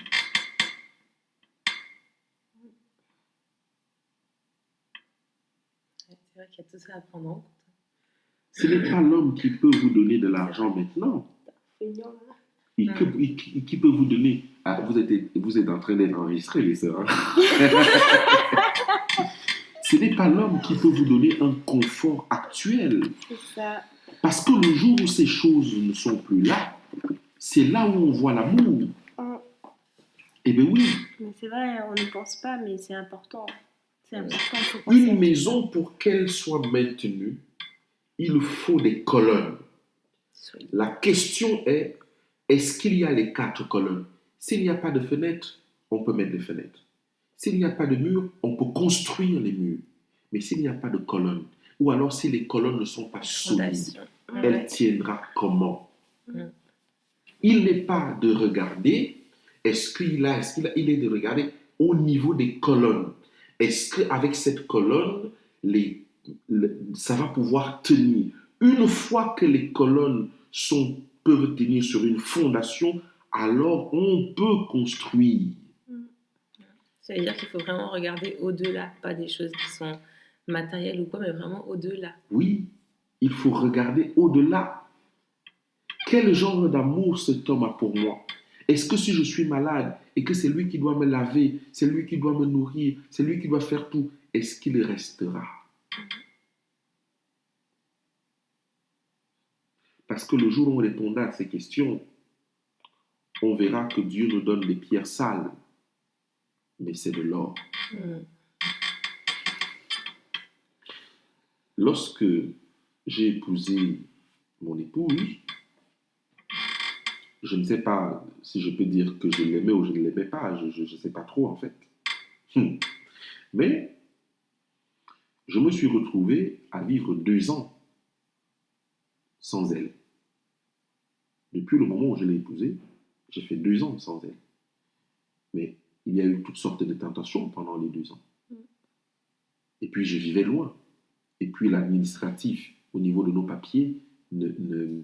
C'est vrai qu'il y a tout ça à prendre en compte. Ce n'est pas l'homme qui peut vous donner de l'argent maintenant. Qui peut vous donner... Ah, vous êtes en train d'être enregistrés, les sœurs. Ce n'est pas l'homme qui peut vous donner un confort actuel. C'est ça. Parce que le jour où ces choses ne sont plus là, c'est là où on voit l'amour. Eh bien oui. Mais c'est vrai, on ne pense pas, mais c'est important. C'est important. Une maison, pour qu'elle soit maintenue, il faut des colonnes. La question est, est-ce qu'il y a les 4 colonnes? S'il n'y a pas de fenêtre, on peut mettre des fenêtres. S'il n'y a pas de mur, on peut construire les murs. Mais s'il n'y a pas de colonne, Ou alors si les colonnes ne sont pas solides, Fondation. elle tiendra comment? Mm. Il n'est pas de regarder, il est de regarder au niveau des colonnes. Est-ce qu'avec cette colonne, ça va pouvoir tenir? Une fois que les colonnes peuvent tenir sur une fondation, alors on peut construire. Ça veut dire qu'il faut vraiment regarder au-delà, pas des choses qui sont matérielles ou quoi, mais vraiment au-delà. Oui, il faut regarder au-delà. Quel genre d'amour cet homme a pour moi? Est-ce que si je suis malade et que c'est lui qui doit me laver, c'est lui qui doit me nourrir, c'est lui qui doit faire tout, est-ce qu'il restera? Parce que le jour où on répondra à ces questions, on verra que Dieu nous donne des pierres sales, mais c'est de l'or. Mm. Lorsque j'ai épousé mon épouse, je ne sais pas si je peux dire que je l'aimais ou je ne l'aimais pas, je ne sais pas trop en fait. Mais je me suis retrouvé à vivre 2 ans sans elle. Depuis le moment où je l'ai épousée, j'ai fait 2 ans sans elle. Mais il y a eu toutes sortes de tentations pendant les 2 ans. Et puis je vivais loin. Et puis l'administratif au niveau de nos papiers ne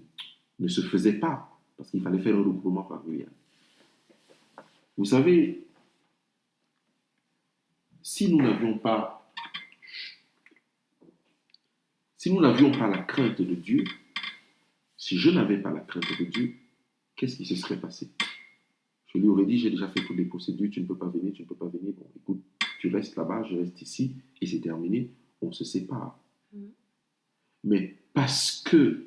se faisait pas parce qu'il fallait faire un recouvrement familial. Vous savez, si nous n'avions pas la crainte de Dieu, si je n'avais pas la crainte de Dieu, qu'est-ce qui se serait passé? Je lui aurais dit, j'ai déjà fait toutes les procédures, tu ne peux pas venir, tu ne peux pas venir. Bon, écoute, tu restes là-bas, je reste ici, et c'est terminé, on se sépare. Mais parce que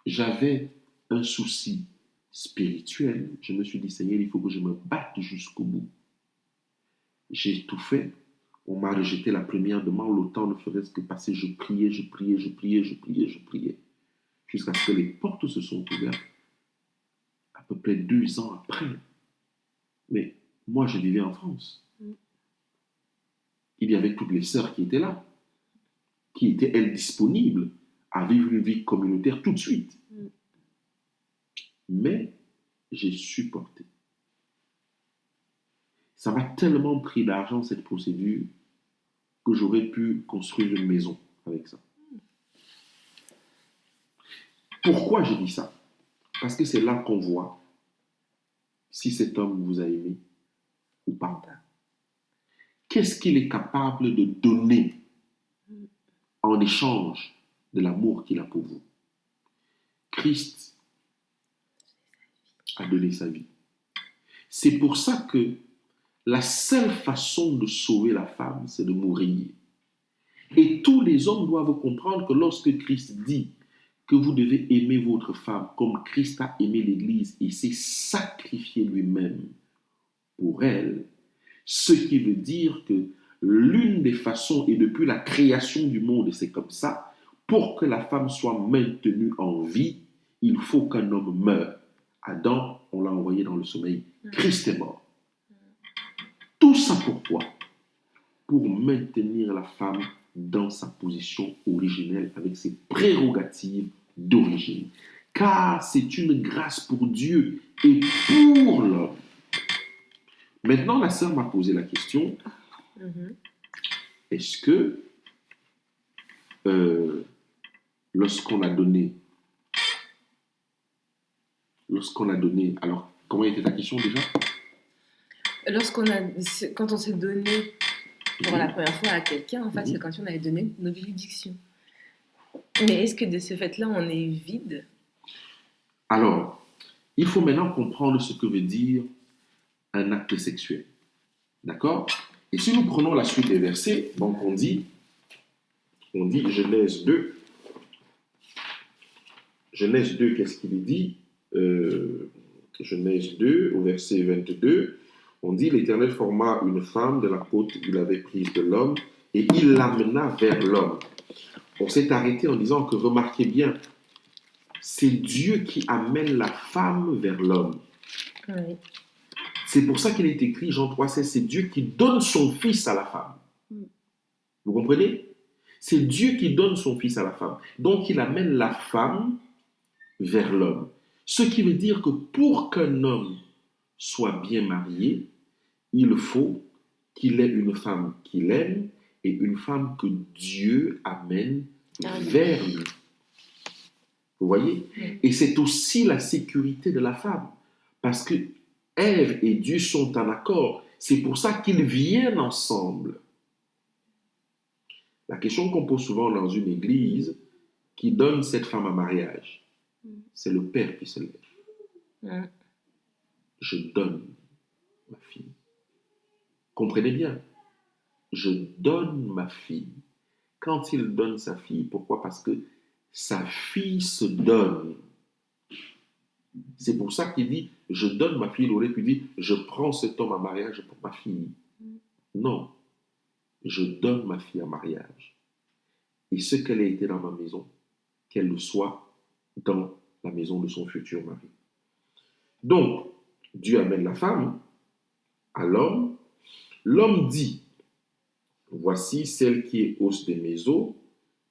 j'avais un souci spirituel, je me suis dit, Seigneur, il faut que je me batte jusqu'au bout. J'ai tout fait. On m'a rejeté la première demande, le temps ne ferait que passer, je priais, jusqu'à ce que les portes se sont ouvertes, à peu près 2 ans après. Mais moi, je vivais en France. Il y avait toutes les sœurs qui étaient là, qui étaient, elles, disponibles à vivre une vie communautaire tout de suite. Mais j'ai supporté. Ça m'a tellement pris d'argent, cette procédure, que j'aurais pu construire une maison avec ça. Pourquoi je dis ça? Parce que c'est là qu'on voit si cet homme vous a aimé ou pas. Qu'est-ce qu'il est capable de donner en échange de l'amour qu'il a pour vous? Christ a donné sa vie. C'est pour ça que la seule façon de sauver la femme, c'est de mourir. Et tous les hommes doivent comprendre que lorsque Christ dit que vous devez aimer votre femme comme Christ a aimé l'Église et s'est sacrifié lui-même pour elle, ce qui veut dire que l'une des façons, et depuis la création du monde, c'est comme ça, pour que la femme soit maintenue en vie, il faut qu'un homme meure. Adam, on l'a envoyé dans le sommeil. Christ est mort. Tout ça pourquoi? Pour maintenir la femme dans sa position originelle avec ses prérogatives d'origine. Car c'est une grâce pour Dieu et pour l'homme. Maintenant, la sœur m'a posé la question, est-ce que lorsqu'on a donné, alors comment était ta question déjà? Quand on s'est donné pour la première fois à quelqu'un, en fait, c'est quand on avait donné nos bénédictions. Mais est-ce que de ce fait-là, on est vide? Alors, il faut maintenant comprendre ce que veut dire un acte sexuel. D'accord? Et si nous prenons la suite des versets, donc on dit Genèse 2, qu'est-ce qu'il dit? Genèse 2, au verset 22, on dit, l'Éternel forma une femme de la côte qu'il avait prise de l'homme et il l'amena vers l'homme. On s'est arrêté en disant que, remarquez bien, c'est Dieu qui amène la femme vers l'homme. Oui. C'est pour ça qu'il est écrit, Jean 3,16, c'est Dieu qui donne son fils à la femme. Vous comprenez? C'est Dieu qui donne son Fils à la femme. Donc, il amène la femme vers l'homme. Ce qui veut dire que pour qu'un homme soit bien marié, il faut qu'il ait une femme qu'il aime et une femme que Dieu amène vers lui. Vous voyez? Et c'est aussi la sécurité de la femme. Parce que Ève et Dieu sont en accord. C'est pour ça qu'ils viennent ensemble. La question qu'on pose souvent dans une église, qui donne cette femme en mariage, c'est le père qui se lève. Je donne ma fille. Comprenez bien. Je donne ma fille. Quand il donne sa fille, pourquoi? Parce que sa fille se donne. C'est pour ça qu'il dit, je donne ma fille. Il aurait pu dire, je prends cet homme en mariage pour ma fille. Non. Je donne ma fille en mariage. Et ce qu'elle a été dans ma maison, qu'elle le soit dans la maison de son futur mari. Donc, Dieu amène la femme à l'homme. L'homme dit, voici celle qui est os de mes os,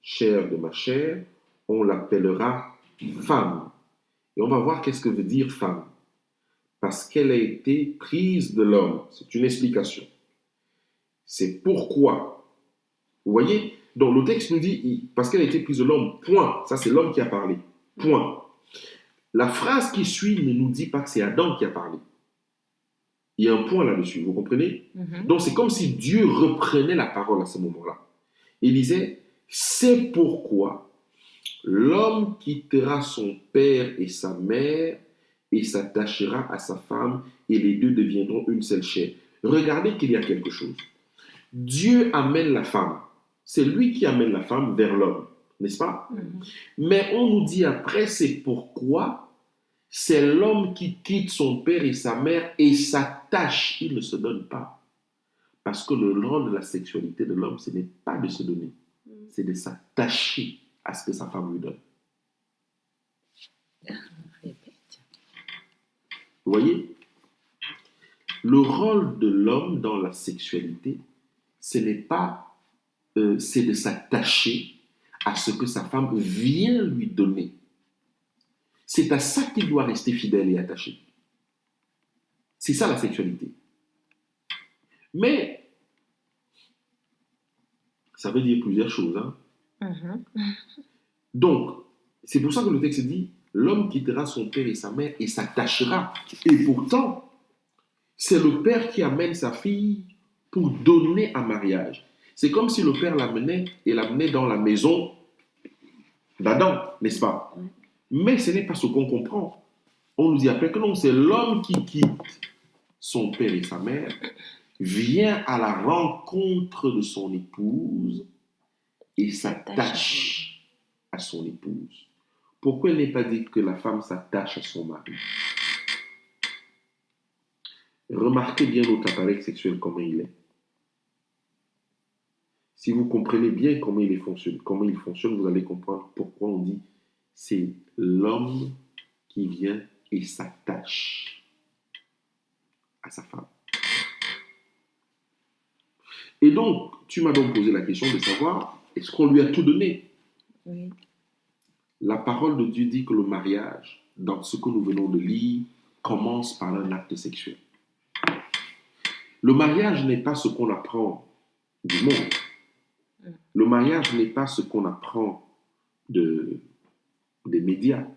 chair de ma chair, on l'appellera femme. Et on va voir qu'est-ce que veut dire femme. Parce qu'elle a été prise de l'homme. C'est une explication. C'est pourquoi. Vous voyez? Donc le texte nous dit, parce qu'elle a été prise de l'homme, point. Ça, c'est l'homme qui a parlé. Point. La phrase qui suit ne nous dit pas que c'est Adam qui a parlé. Il y a un point là-dessus, vous comprenez? Donc c'est comme si Dieu reprenait la parole à ce moment-là. Il disait, c'est pourquoi l'homme quittera son père et sa mère et s'attachera à sa femme et les deux deviendront une seule chair. Regardez qu'il y a quelque chose. Dieu amène la femme. C'est lui qui amène la femme vers l'homme, n'est-ce pas? Mais on nous dit après, c'est pourquoi c'est l'homme qui quitte son père et sa mère et s'attache. Il ne se donne pas. Parce que le rôle de la sexualité de l'homme, ce n'est pas de se donner, c'est de s'attacher à ce que sa femme lui donne. Vous voyez? Le rôle de l'homme dans la sexualité, ce n'est pas, c'est de s'attacher à ce que sa femme vient lui donner. C'est à ça qu'il doit rester fidèle et attaché. C'est ça la sexualité. Mais, ça veut dire plusieurs choses. Donc, c'est pour ça que le texte dit, l'homme quittera son père et sa mère et s'attachera. Et pourtant, c'est le père qui amène sa fille pour donner en mariage. C'est comme si le père l'amenait et l'amenait dans la maison d'Adam, n'est-ce pas? Mais ce n'est pas ce qu'on comprend. On nous dit après que non, c'est l'homme qui quitte son père et sa mère, vient à la rencontre de son épouse et s'attache à son épouse. Pourquoi il n'est pas dit que la femme s'attache à son mari? Remarquez bien notre appareil sexuel, comment il est. Si vous comprenez bien comment il fonctionne, vous allez comprendre pourquoi on dit c'est l'homme qui vient et s'attache à sa femme. Et donc, tu m'as donc posé la question de savoir, est-ce qu'on lui a tout donné? Oui. La parole de Dieu dit que le mariage, dans ce que nous venons de lire, commence par un acte sexuel. Le mariage n'est pas ce qu'on apprend du monde. Le mariage n'est pas ce qu'on apprend des médias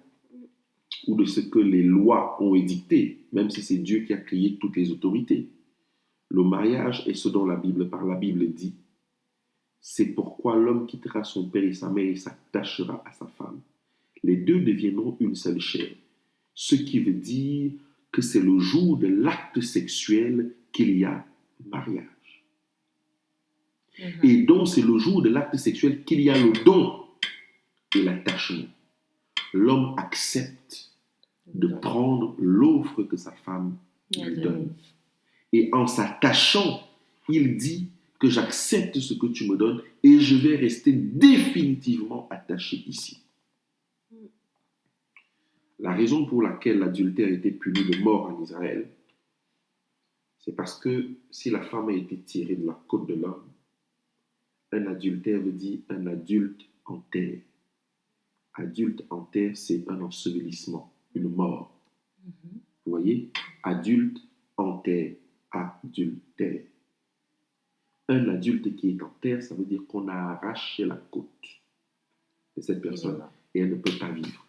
ou de ce que les lois ont édicté, même si c'est Dieu qui a créé toutes les autorités. Le mariage est ce dont la Bible dit. C'est pourquoi l'homme quittera son père et sa mère et s'attachera à sa femme. Les deux deviendront une seule chair. Ce qui veut dire que c'est le jour de l'acte sexuel qu'il y a mariage. Et donc, c'est le jour de l'acte sexuel qu'il y a le don et l'attachement. L'homme accepte de prendre l'offre que sa femme lui donne. Et en s'attachant, il dit que j'accepte ce que tu me donnes et je vais rester définitivement attaché ici. La raison pour laquelle l'adultère a été puni de mort en Israël, c'est parce que si la femme a été tirée de la côte de l'homme, Un adultère veut dire un adulte en terre. Adulte en terre, c'est un ensevelissement, une mort. Vous voyez? Adulte en terre, adultère. Un adulte qui est en terre, ça veut dire qu'on a arraché la côte de cette personne et elle ne peut pas vivre.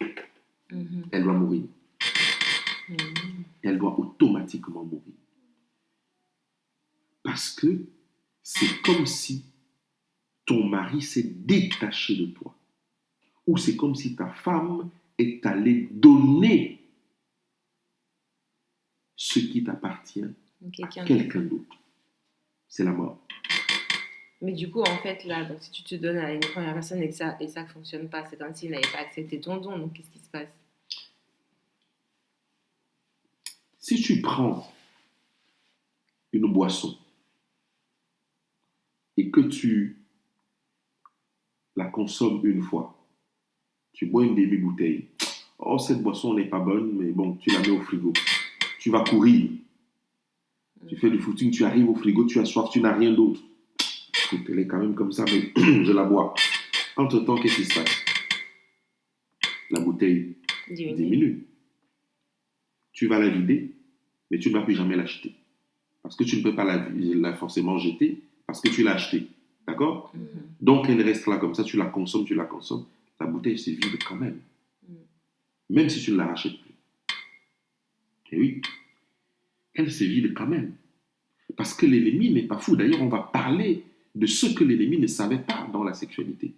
Elle doit mourir. Elle doit automatiquement mourir. Parce que c'est comme si ton mari s'est détaché de toi. Ou c'est comme si ta femme est allée donner ce qui t'appartient à quelqu'un d'autre. C'est la mort. Mais du coup, en fait, là, donc, si tu te donnes à une première personne et que ça ne fonctionne pas, c'est comme s'il n'avait pas accepté ton don. Donc, qu'est-ce qui se passe? Si tu prends une boisson et que tu la consommes une fois, tu bois une demi-bouteille. Oh, cette boisson n'est pas bonne, mais bon, tu la mets au frigo. Tu vas courir. Tu fais du footing, tu arrives au frigo, tu as soif, tu n'as rien d'autre. Écoute, elle est quand même comme ça, mais je la bois. Entre-temps, qu'est-ce qui se passe? La bouteille diminue. Tu vas la vider, mais tu ne vas plus jamais l'acheter. Parce que tu ne peux pas la forcément jeter, parce que tu l'as achetée. D'accord? Donc, elle reste là comme ça, tu la consommes. La bouteille se vide quand même. Même si tu ne la rachètes plus. Et oui, elle se vide quand même. Parce que l'ennemi n'est pas fou. D'ailleurs, on va parler de ce que l'ennemi ne savait pas dans la sexualité.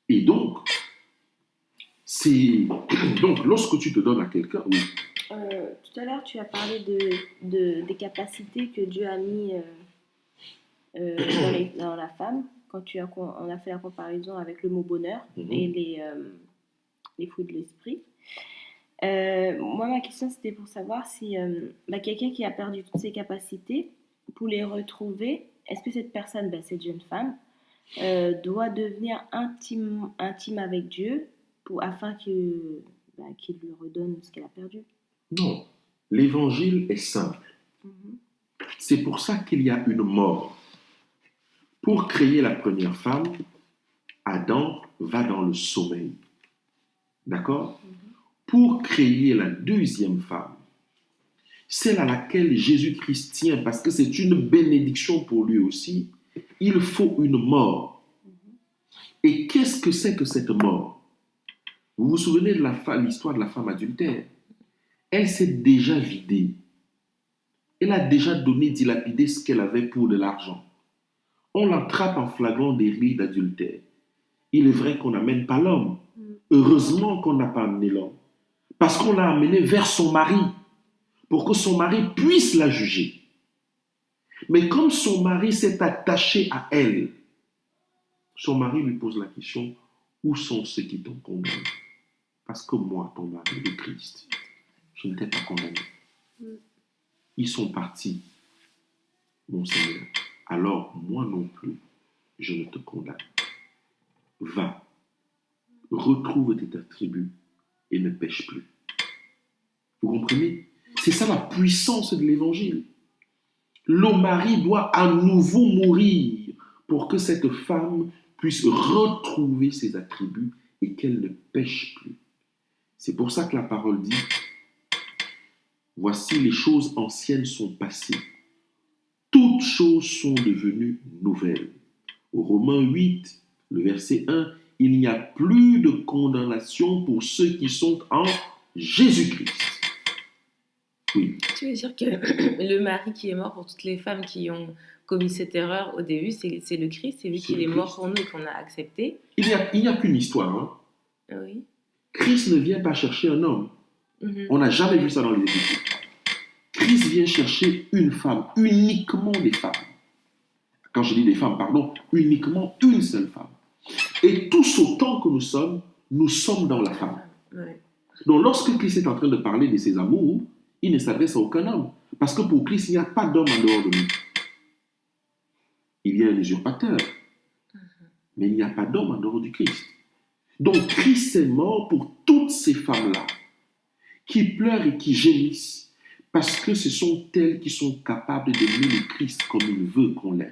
Et donc, lorsque tu te donnes à quelqu'un, oui. Tout à l'heure, tu as parlé des capacités que Dieu a mis dans la femme, quand on a fait la comparaison avec le mot bonheur et les fruits de l'esprit. Moi, ma question, c'était pour savoir si quelqu'un qui a perdu toutes ses capacités, pour les retrouver, est-ce que cette personne, cette jeune femme, doit devenir intime avec Dieu afin qu'il lui redonne ce qu'elle a perdu? Non, l'évangile est simple. C'est pour ça qu'il y a une mort. Pour créer la première femme, Adam va dans le sommeil. D'accord? Pour créer la deuxième femme, celle à laquelle Jésus-Christ tient, parce que c'est une bénédiction pour lui aussi, il faut une mort. Et qu'est-ce que c'est que cette mort? Vous vous souvenez de l'histoire de la femme adultère? Elle s'est déjà vidée. Elle a déjà dilapidé ce qu'elle avait pour de l'argent. On l'attrape en flagrant délit d'adultère. Il est vrai qu'on n'amène pas l'homme. Heureusement qu'on n'a pas amené l'homme. Parce qu'on l'a amené vers son mari, pour que son mari puisse la juger. Mais comme son mari s'est attaché à elle, son mari lui pose la question, où sont ceux qui t'ont condamné? Parce que moi, ton mari, le Christ, je ne t'ai pas condamné. Ils sont partis, mon Seigneur. Alors, moi non plus, je ne te condamne. Va, retrouve tes attributs et ne pêche plus. Vous comprenez? C'est ça la puissance de l'évangile. Le mari doit à nouveau mourir pour que cette femme puisse retrouver ses attributs et qu'elle ne pêche plus. C'est pour ça que la parole dit, voici les choses anciennes sont passées. Toutes choses sont devenues nouvelles. Au Romains 8, le verset 1, il n'y a plus de condamnation pour ceux qui sont en Jésus-Christ. Oui. Tu veux dire que le mari qui est mort pour toutes les femmes qui ont commis cette erreur au début, c'est le Christ, c'est lui qui est mort pour nous et qu'on a accepté. Il n'y a qu'une histoire. Oui. Christ ne vient pas chercher un homme. On n'a jamais vu ça dans les Écritures. Christ vient chercher une femme, uniquement des femmes. Quand je dis des femmes, pardon, uniquement une seule femme. Et tous autant que nous sommes dans la femme. Ouais. Donc lorsque Christ est en train de parler de ses amours, il ne s'adresse à aucun homme. Parce que pour Christ, il n'y a pas d'homme en dehors de lui. Il y a un usurpateur. Mais il n'y a pas d'homme en dehors du Christ. Donc Christ est mort pour toutes ces femmes-là qui pleurent et qui gémissent parce que ce sont elles qui sont capables d'aimer le Christ comme il veut qu'on l'aime.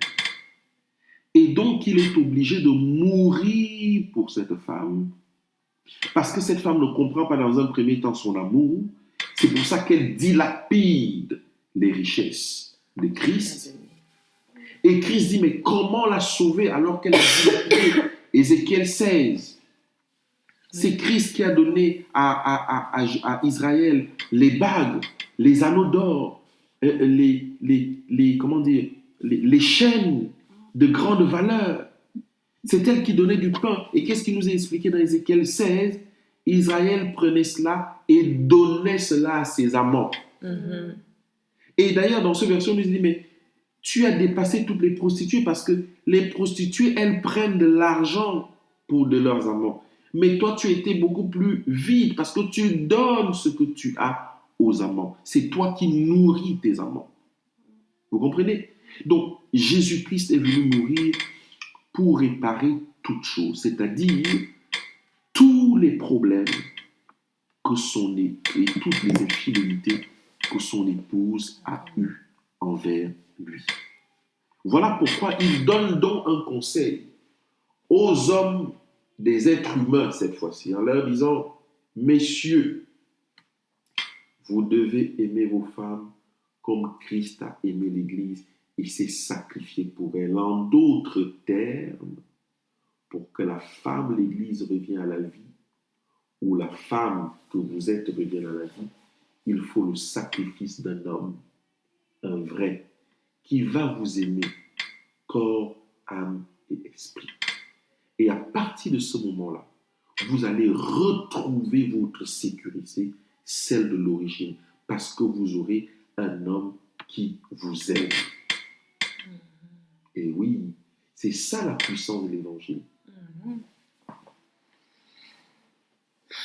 Et donc, il est obligé de mourir pour cette femme, parce que cette femme ne comprend pas dans un premier temps son amour. C'est pour ça qu'elle dilapide les richesses de Christ. Et Christ dit, mais comment la sauver alors qu'elle a dilapidé? Ézéchiel 16. C'est Christ qui a donné à Israël les bagues, les anneaux d'or, comment dire, les chaînes de grande valeur. C'est elle qui donnait du pain. Et qu'est-ce qu'il nous a expliqué dans Ézéchiel 16? Israël prenait cela et donnait cela à ses amants. Mhm. Et d'ailleurs, dans ce verset, on nous dit, mais tu as dépassé toutes les prostituées parce que les prostituées, elles prennent de l'argent de leurs amants. Mais toi, tu étais beaucoup plus vide parce que tu donnes ce que tu as aux amants. C'est toi qui nourris tes amants. Vous comprenez? Donc, Jésus-Christ est venu mourir pour réparer toutes choses, c'est-à-dire tous les problèmes que et toutes les infidélités que son épouse a eues envers lui. Voilà pourquoi il donne donc un conseil aux hommes des êtres humains cette fois-ci, en leur disant, messieurs, vous devez aimer vos femmes comme Christ a aimé l'Église et s'est sacrifié pour elle. En d'autres termes, pour que la femme, l'Église, revienne à la vie, ou la femme que vous êtes revienne à la vie, il faut le sacrifice d'un homme, un vrai, qui va vous aimer, corps, âme et esprit. Et à partir de ce moment-là, vous allez retrouver votre sécurité, celle de l'origine, parce que vous aurez un homme qui vous aime. Et oui, c'est ça la puissance de l'Évangile.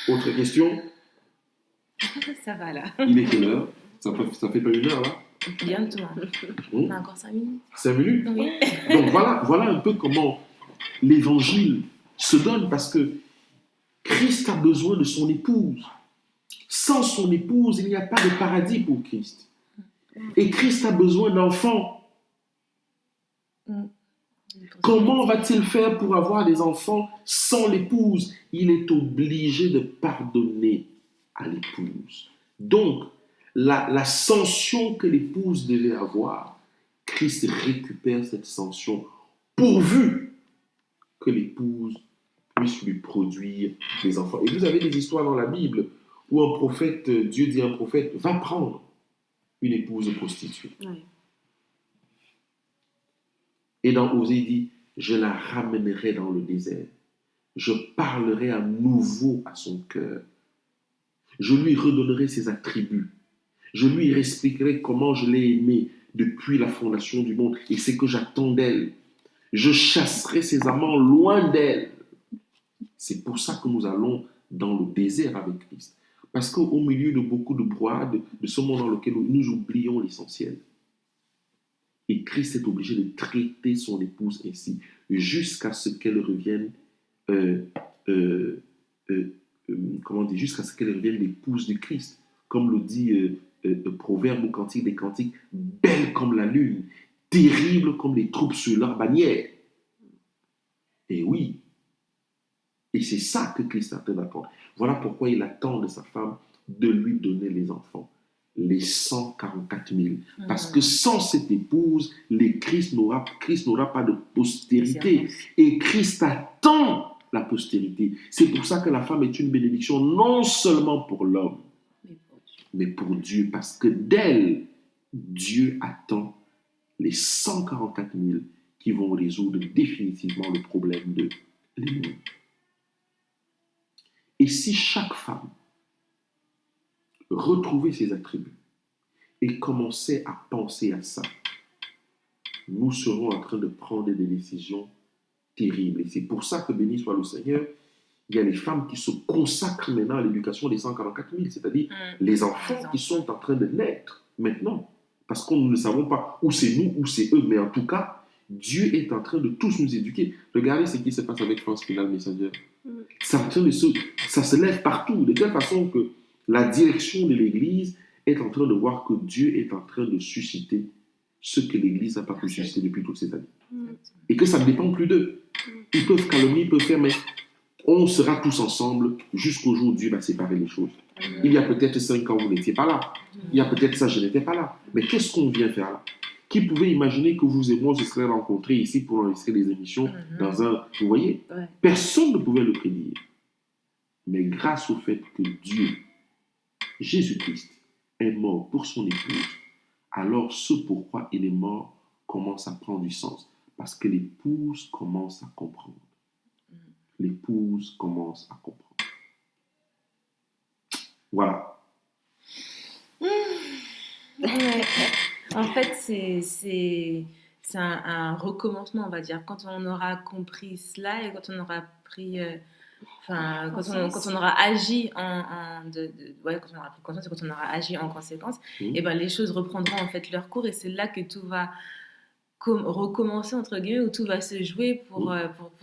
Autre question? Ça va là. Il est quelle heure? Ça fait pas 1 heure là? Bientôt. On a encore 5 minutes. 5 minutes? Oui. Donc voilà un peu comment l'Évangile se donne, parce que Christ a besoin de son épouse. Sans son épouse, il n'y a pas de paradis pour Christ. Et Christ a besoin d'enfants. Comment va-t-il faire pour avoir des enfants sans l'épouse? Il est obligé de pardonner à l'épouse. Donc, la sanction que l'épouse devait avoir, Christ récupère cette sanction pourvu que l'épouse puisse lui produire des enfants. Et vous avez des histoires dans la Bible où un prophète, Dieu dit à un prophète, va prendre une épouse prostituée. Oui. Et dans Osée, il dit, je la ramènerai dans le désert. Je parlerai à nouveau à son cœur. Je lui redonnerai ses attributs. Je lui expliquerai comment je l'ai aimée depuis la fondation du monde et ce que j'attends d'elle. Je chasserai ses amants loin d'elle. C'est pour ça que nous allons dans le désert avec Christ. Parce qu'au milieu de beaucoup de brouhaha, de ce monde dans lequel nous oublions l'essentiel. Et Christ est obligé de traiter son épouse ainsi, jusqu'à ce qu'elle revienne, jusqu'à ce qu'elle revienne l'épouse de Christ. Comme le dit Proverbe ou Cantique des Cantiques, belle comme la lune, terrible comme les troupes sur leur bannière. Et oui, et c'est ça que Christ attend d'attendre. Voilà pourquoi il attend de sa femme de lui donner les enfants, les 144 000. Parce que sans cette épouse, Christ n'aura pas de postérité. Et Christ attend la postérité. C'est pour ça que la femme est une bénédiction, non seulement pour l'homme, mais pour Dieu. Parce que d'elle, Dieu attend les 144 000 qui vont résoudre définitivement le problème de l'ennemi. Et si chaque femme retrouvait ses attributs et commençait à penser à ça, nous serons en train de prendre des décisions terribles. Et c'est pour ça que, béni soit le Seigneur, il y a les femmes qui se consacrent maintenant à l'éducation des 144 000, c'est-à-dire les enfants qui sont en train de naître maintenant. Parce qu'on ne savons pas où c'est nous, où c'est eux, mais en tout cas, Dieu est en train de tous nous éduquer. Regardez ce qui se passe avec France Finale Messenger. Ça se lève partout. De telle façon que la direction de l'Église est en train de voir que Dieu est en train de susciter ce que l'Église n'a pas pu susciter depuis toutes ces années. Et que ça ne dépend plus d'eux. Ils peuvent calomnier, ils peuvent faire, mais on sera tous ensemble jusqu'au jour où Dieu va séparer les choses. Il y a peut-être 5 ans, vous n'étiez pas là. Il y a peut-être ça, je n'étais pas là. Mais qu'est-ce qu'on vient faire là? Qui pouvait imaginer que vous et moi, on se seraient rencontrés ici pour enregistrer des émissions dans un... Vous voyez? Personne ne pouvait le prédire. Mais grâce au fait que Dieu, Jésus-Christ, est mort pour son épouse, alors ce pourquoi il est mort commence à prendre du sens. Parce que l'épouse commence à comprendre. L'épouse commence à comprendre. Voilà. Ouais. En fait, c'est un recommencement, on va dire. Quand on aura compris cela et quand on aura pris... quand on aura agi quand on aura pris conscience et quand on aura agi en conséquence, et ben les choses reprendront en fait leur cours et c'est là que tout va recommencer entre guillemets, où tout va se jouer pour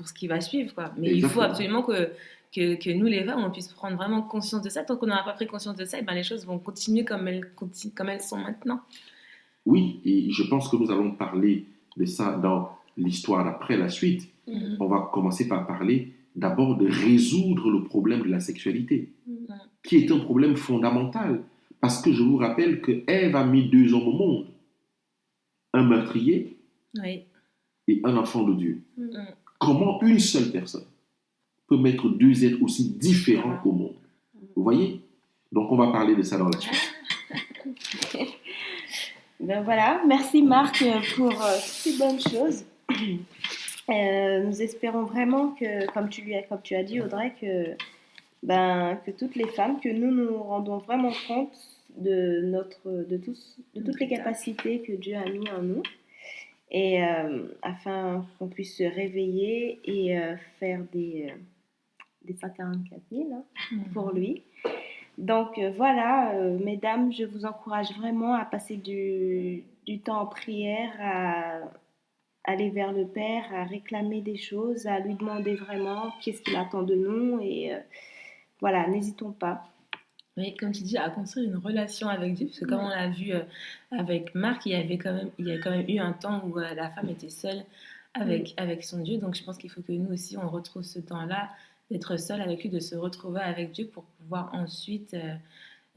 ce qui va suivre, quoi. Mais il faut absolument que nous les femmes on puisse prendre vraiment conscience de ça. Tant qu'on n'aura pas pris conscience de ça, et ben les choses vont continuer comme elles sont maintenant. Oui, et je pense que nous allons parler de ça dans l'histoire après la suite. On va commencer par parler d'abord de résoudre le problème de la sexualité, qui est un problème fondamental. Parce que je vous rappelle que Ève a mis 2 hommes au monde. Un meurtrier et un enfant de Dieu. Comment une seule personne peut mettre 2 êtres aussi différents au monde? Vous voyez? Donc on va parler de ça dans la suite. Ben voilà, merci Marc pour toutes ces bonnes choses. Nous espérons vraiment que, comme tu as dit Audrey, que toutes les femmes, que nous nous rendons vraiment compte de toutes les capacités que Dieu a mis en nous, et afin qu'on puisse se réveiller et faire des 144 000 pour lui. Donc voilà, mesdames, je vous encourage vraiment à passer du temps en prière, à aller vers le Père, à réclamer des choses, à lui demander vraiment qu'est-ce qu'il attend de nous. Et voilà, n'hésitons pas. Oui, comme tu dis, à construire une relation avec Dieu, parce que comme on l'a vu avec Marc, il y avait quand même eu un temps où la femme était seule avec son Dieu. Donc je pense qu'il faut que nous aussi, on retrouve ce temps-là, d'être seul avec lui, de se retrouver avec Dieu pour pouvoir ensuite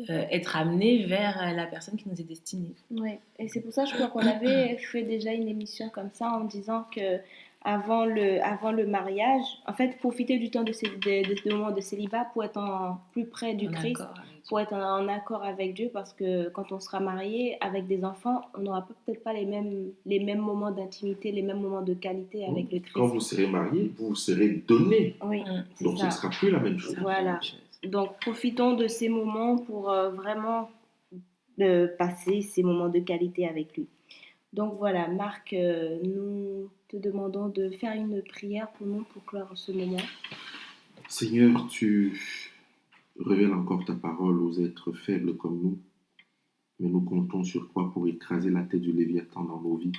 être amené vers la personne qui nous est destinée. Oui, et c'est pour ça, je crois qu'on avait fait déjà une émission comme ça en disant que avant le mariage, en fait, profiter du temps de ce moment de célibat pour être plus près du Christ, pour être en accord avec Dieu, parce que quand on sera marié avec des enfants, on n'aura peut-être pas les mêmes moments d'intimité, les mêmes moments de qualité avec le Christ. Quand vous serez marié, vous serez donné. Oui, donc ce ne sera plus la même chose. Voilà. Donc profitons de ces moments pour vraiment passer ces moments de qualité avec lui. Donc voilà, Marc, nous te demandons de faire une prière pour nous pour clore ce moment. Seigneur, tu révèles encore ta parole aux êtres faibles comme nous, mais nous comptons sur toi pour écraser la tête du Léviathan dans nos vies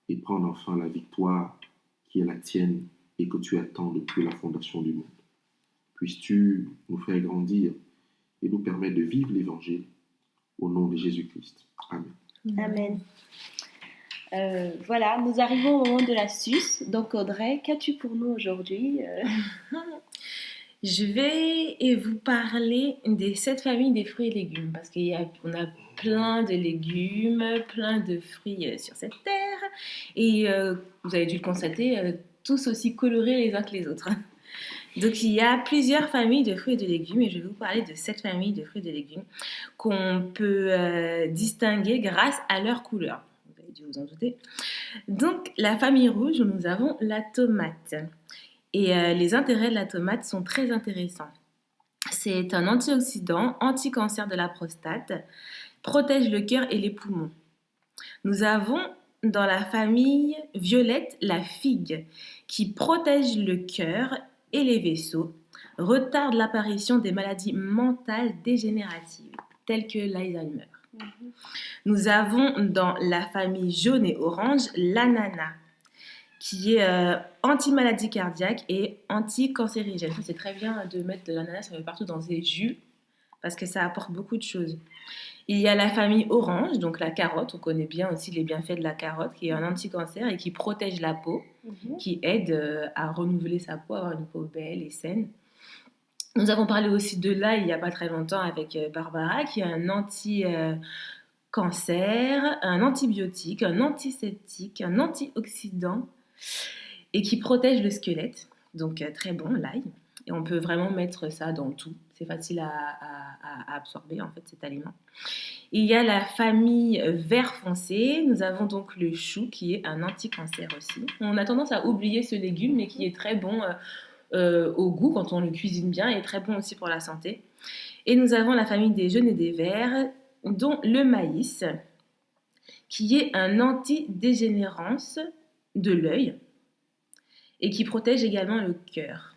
et prendre enfin la victoire qui est la tienne et que tu attends depuis la fondation du monde. Puisses-tu nous faire grandir et nous permettre de vivre l'Évangile au nom de Jésus-Christ. Amen. Amen. Voilà, nous arrivons au moment de l'astuce. Donc Audrey, qu'as-tu pour nous aujourd'hui? Je vais vous parler des 7 familles des fruits et légumes, parce qu'on a plein de légumes, plein de fruits sur cette terre, et vous avez dû le constater, tous aussi colorés les uns que les autres. Donc il y a plusieurs familles de fruits et de légumes, et je vais vous parler de 7 familles de fruits et de légumes qu'on peut distinguer grâce à leur couleur. Vous avez dû vous en douter. Donc la famille rouge, nous avons la tomate. Et les intérêts de la tomate sont très intéressants. C'est un antioxydant, anti-cancer de la prostate, protège le cœur et les poumons. Nous avons dans la famille violette la figue, qui protège le cœur et les vaisseaux, retarde l'apparition des maladies mentales dégénératives, telles que l'Alzheimer. Nous avons dans la famille jaune et orange l'ananas, qui est anti-maladie cardiaque et anti-cancérigène. C'est très bien de mettre de l'ananas partout dans des jus, parce que ça apporte beaucoup de choses. Il y a la famille orange, donc la carotte. On connaît bien aussi les bienfaits de la carotte, qui est un anti-cancer et qui protège la peau, qui aide à renouveler sa peau, à avoir une peau belle et saine. Nous avons parlé aussi de l'ail il n'y a pas très longtemps avec Barbara, qui est un anti-cancer, un antibiotique, un antiseptique, un antioxydant et qui protège le squelette. Donc très bon, l'ail. Et on peut vraiment mettre ça dans tout. C'est facile à absorber, en fait, cet aliment. Il y a la famille vert foncé. Nous avons donc le chou, qui est un anti-cancer aussi. On a tendance à oublier ce légume, mais qui est très bon au goût quand on le cuisine bien et très bon aussi pour la santé. Et nous avons la famille des jaunes et des verts, dont le maïs, qui est un anti-dégénérance de l'œil et qui protège également le cœur.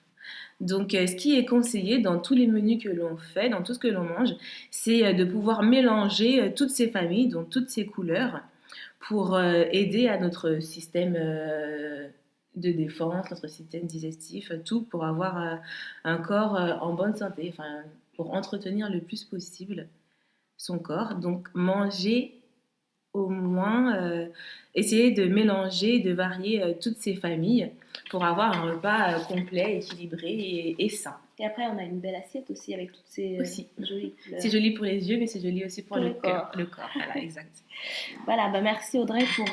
Donc, ce qui est conseillé dans tous les menus que l'on fait, dans tout ce que l'on mange, c'est de pouvoir mélanger toutes ces familles, donc toutes ces couleurs, pour aider à notre système de défense, notre système digestif, tout pour avoir un corps en bonne santé, enfin, pour entretenir le plus possible son corps. Donc, manger au moins, essayer de mélanger, de varier toutes ces familles pour avoir un repas complet, équilibré et sain. Et après, on a une belle assiette aussi avec toutes ces jolies couleurs. C'est joli pour les yeux, mais c'est joli aussi pour le corps. Le corps, voilà, exact. Voilà, merci Audrey pour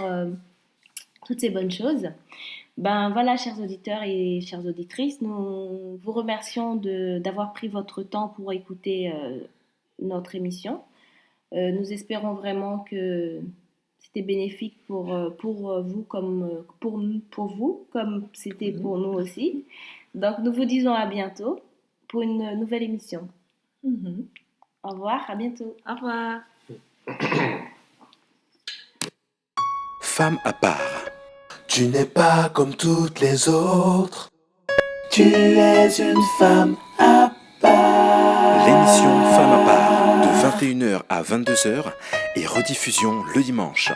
toutes ces bonnes choses. Voilà, chers auditeurs et chères auditrices, nous vous remercions d'avoir pris votre temps pour écouter notre émission. Nous espérons vraiment que c'était bénéfique pour vous comme pour vous, comme c'était pour nous aussi. Donc, nous vous disons à bientôt pour une nouvelle émission. Au revoir, à bientôt. Au revoir. Femme à part. Tu n'es pas comme toutes les autres. Tu es une femme à part. L'émission Femme à part de 21h à 22h et rediffusion le dimanche.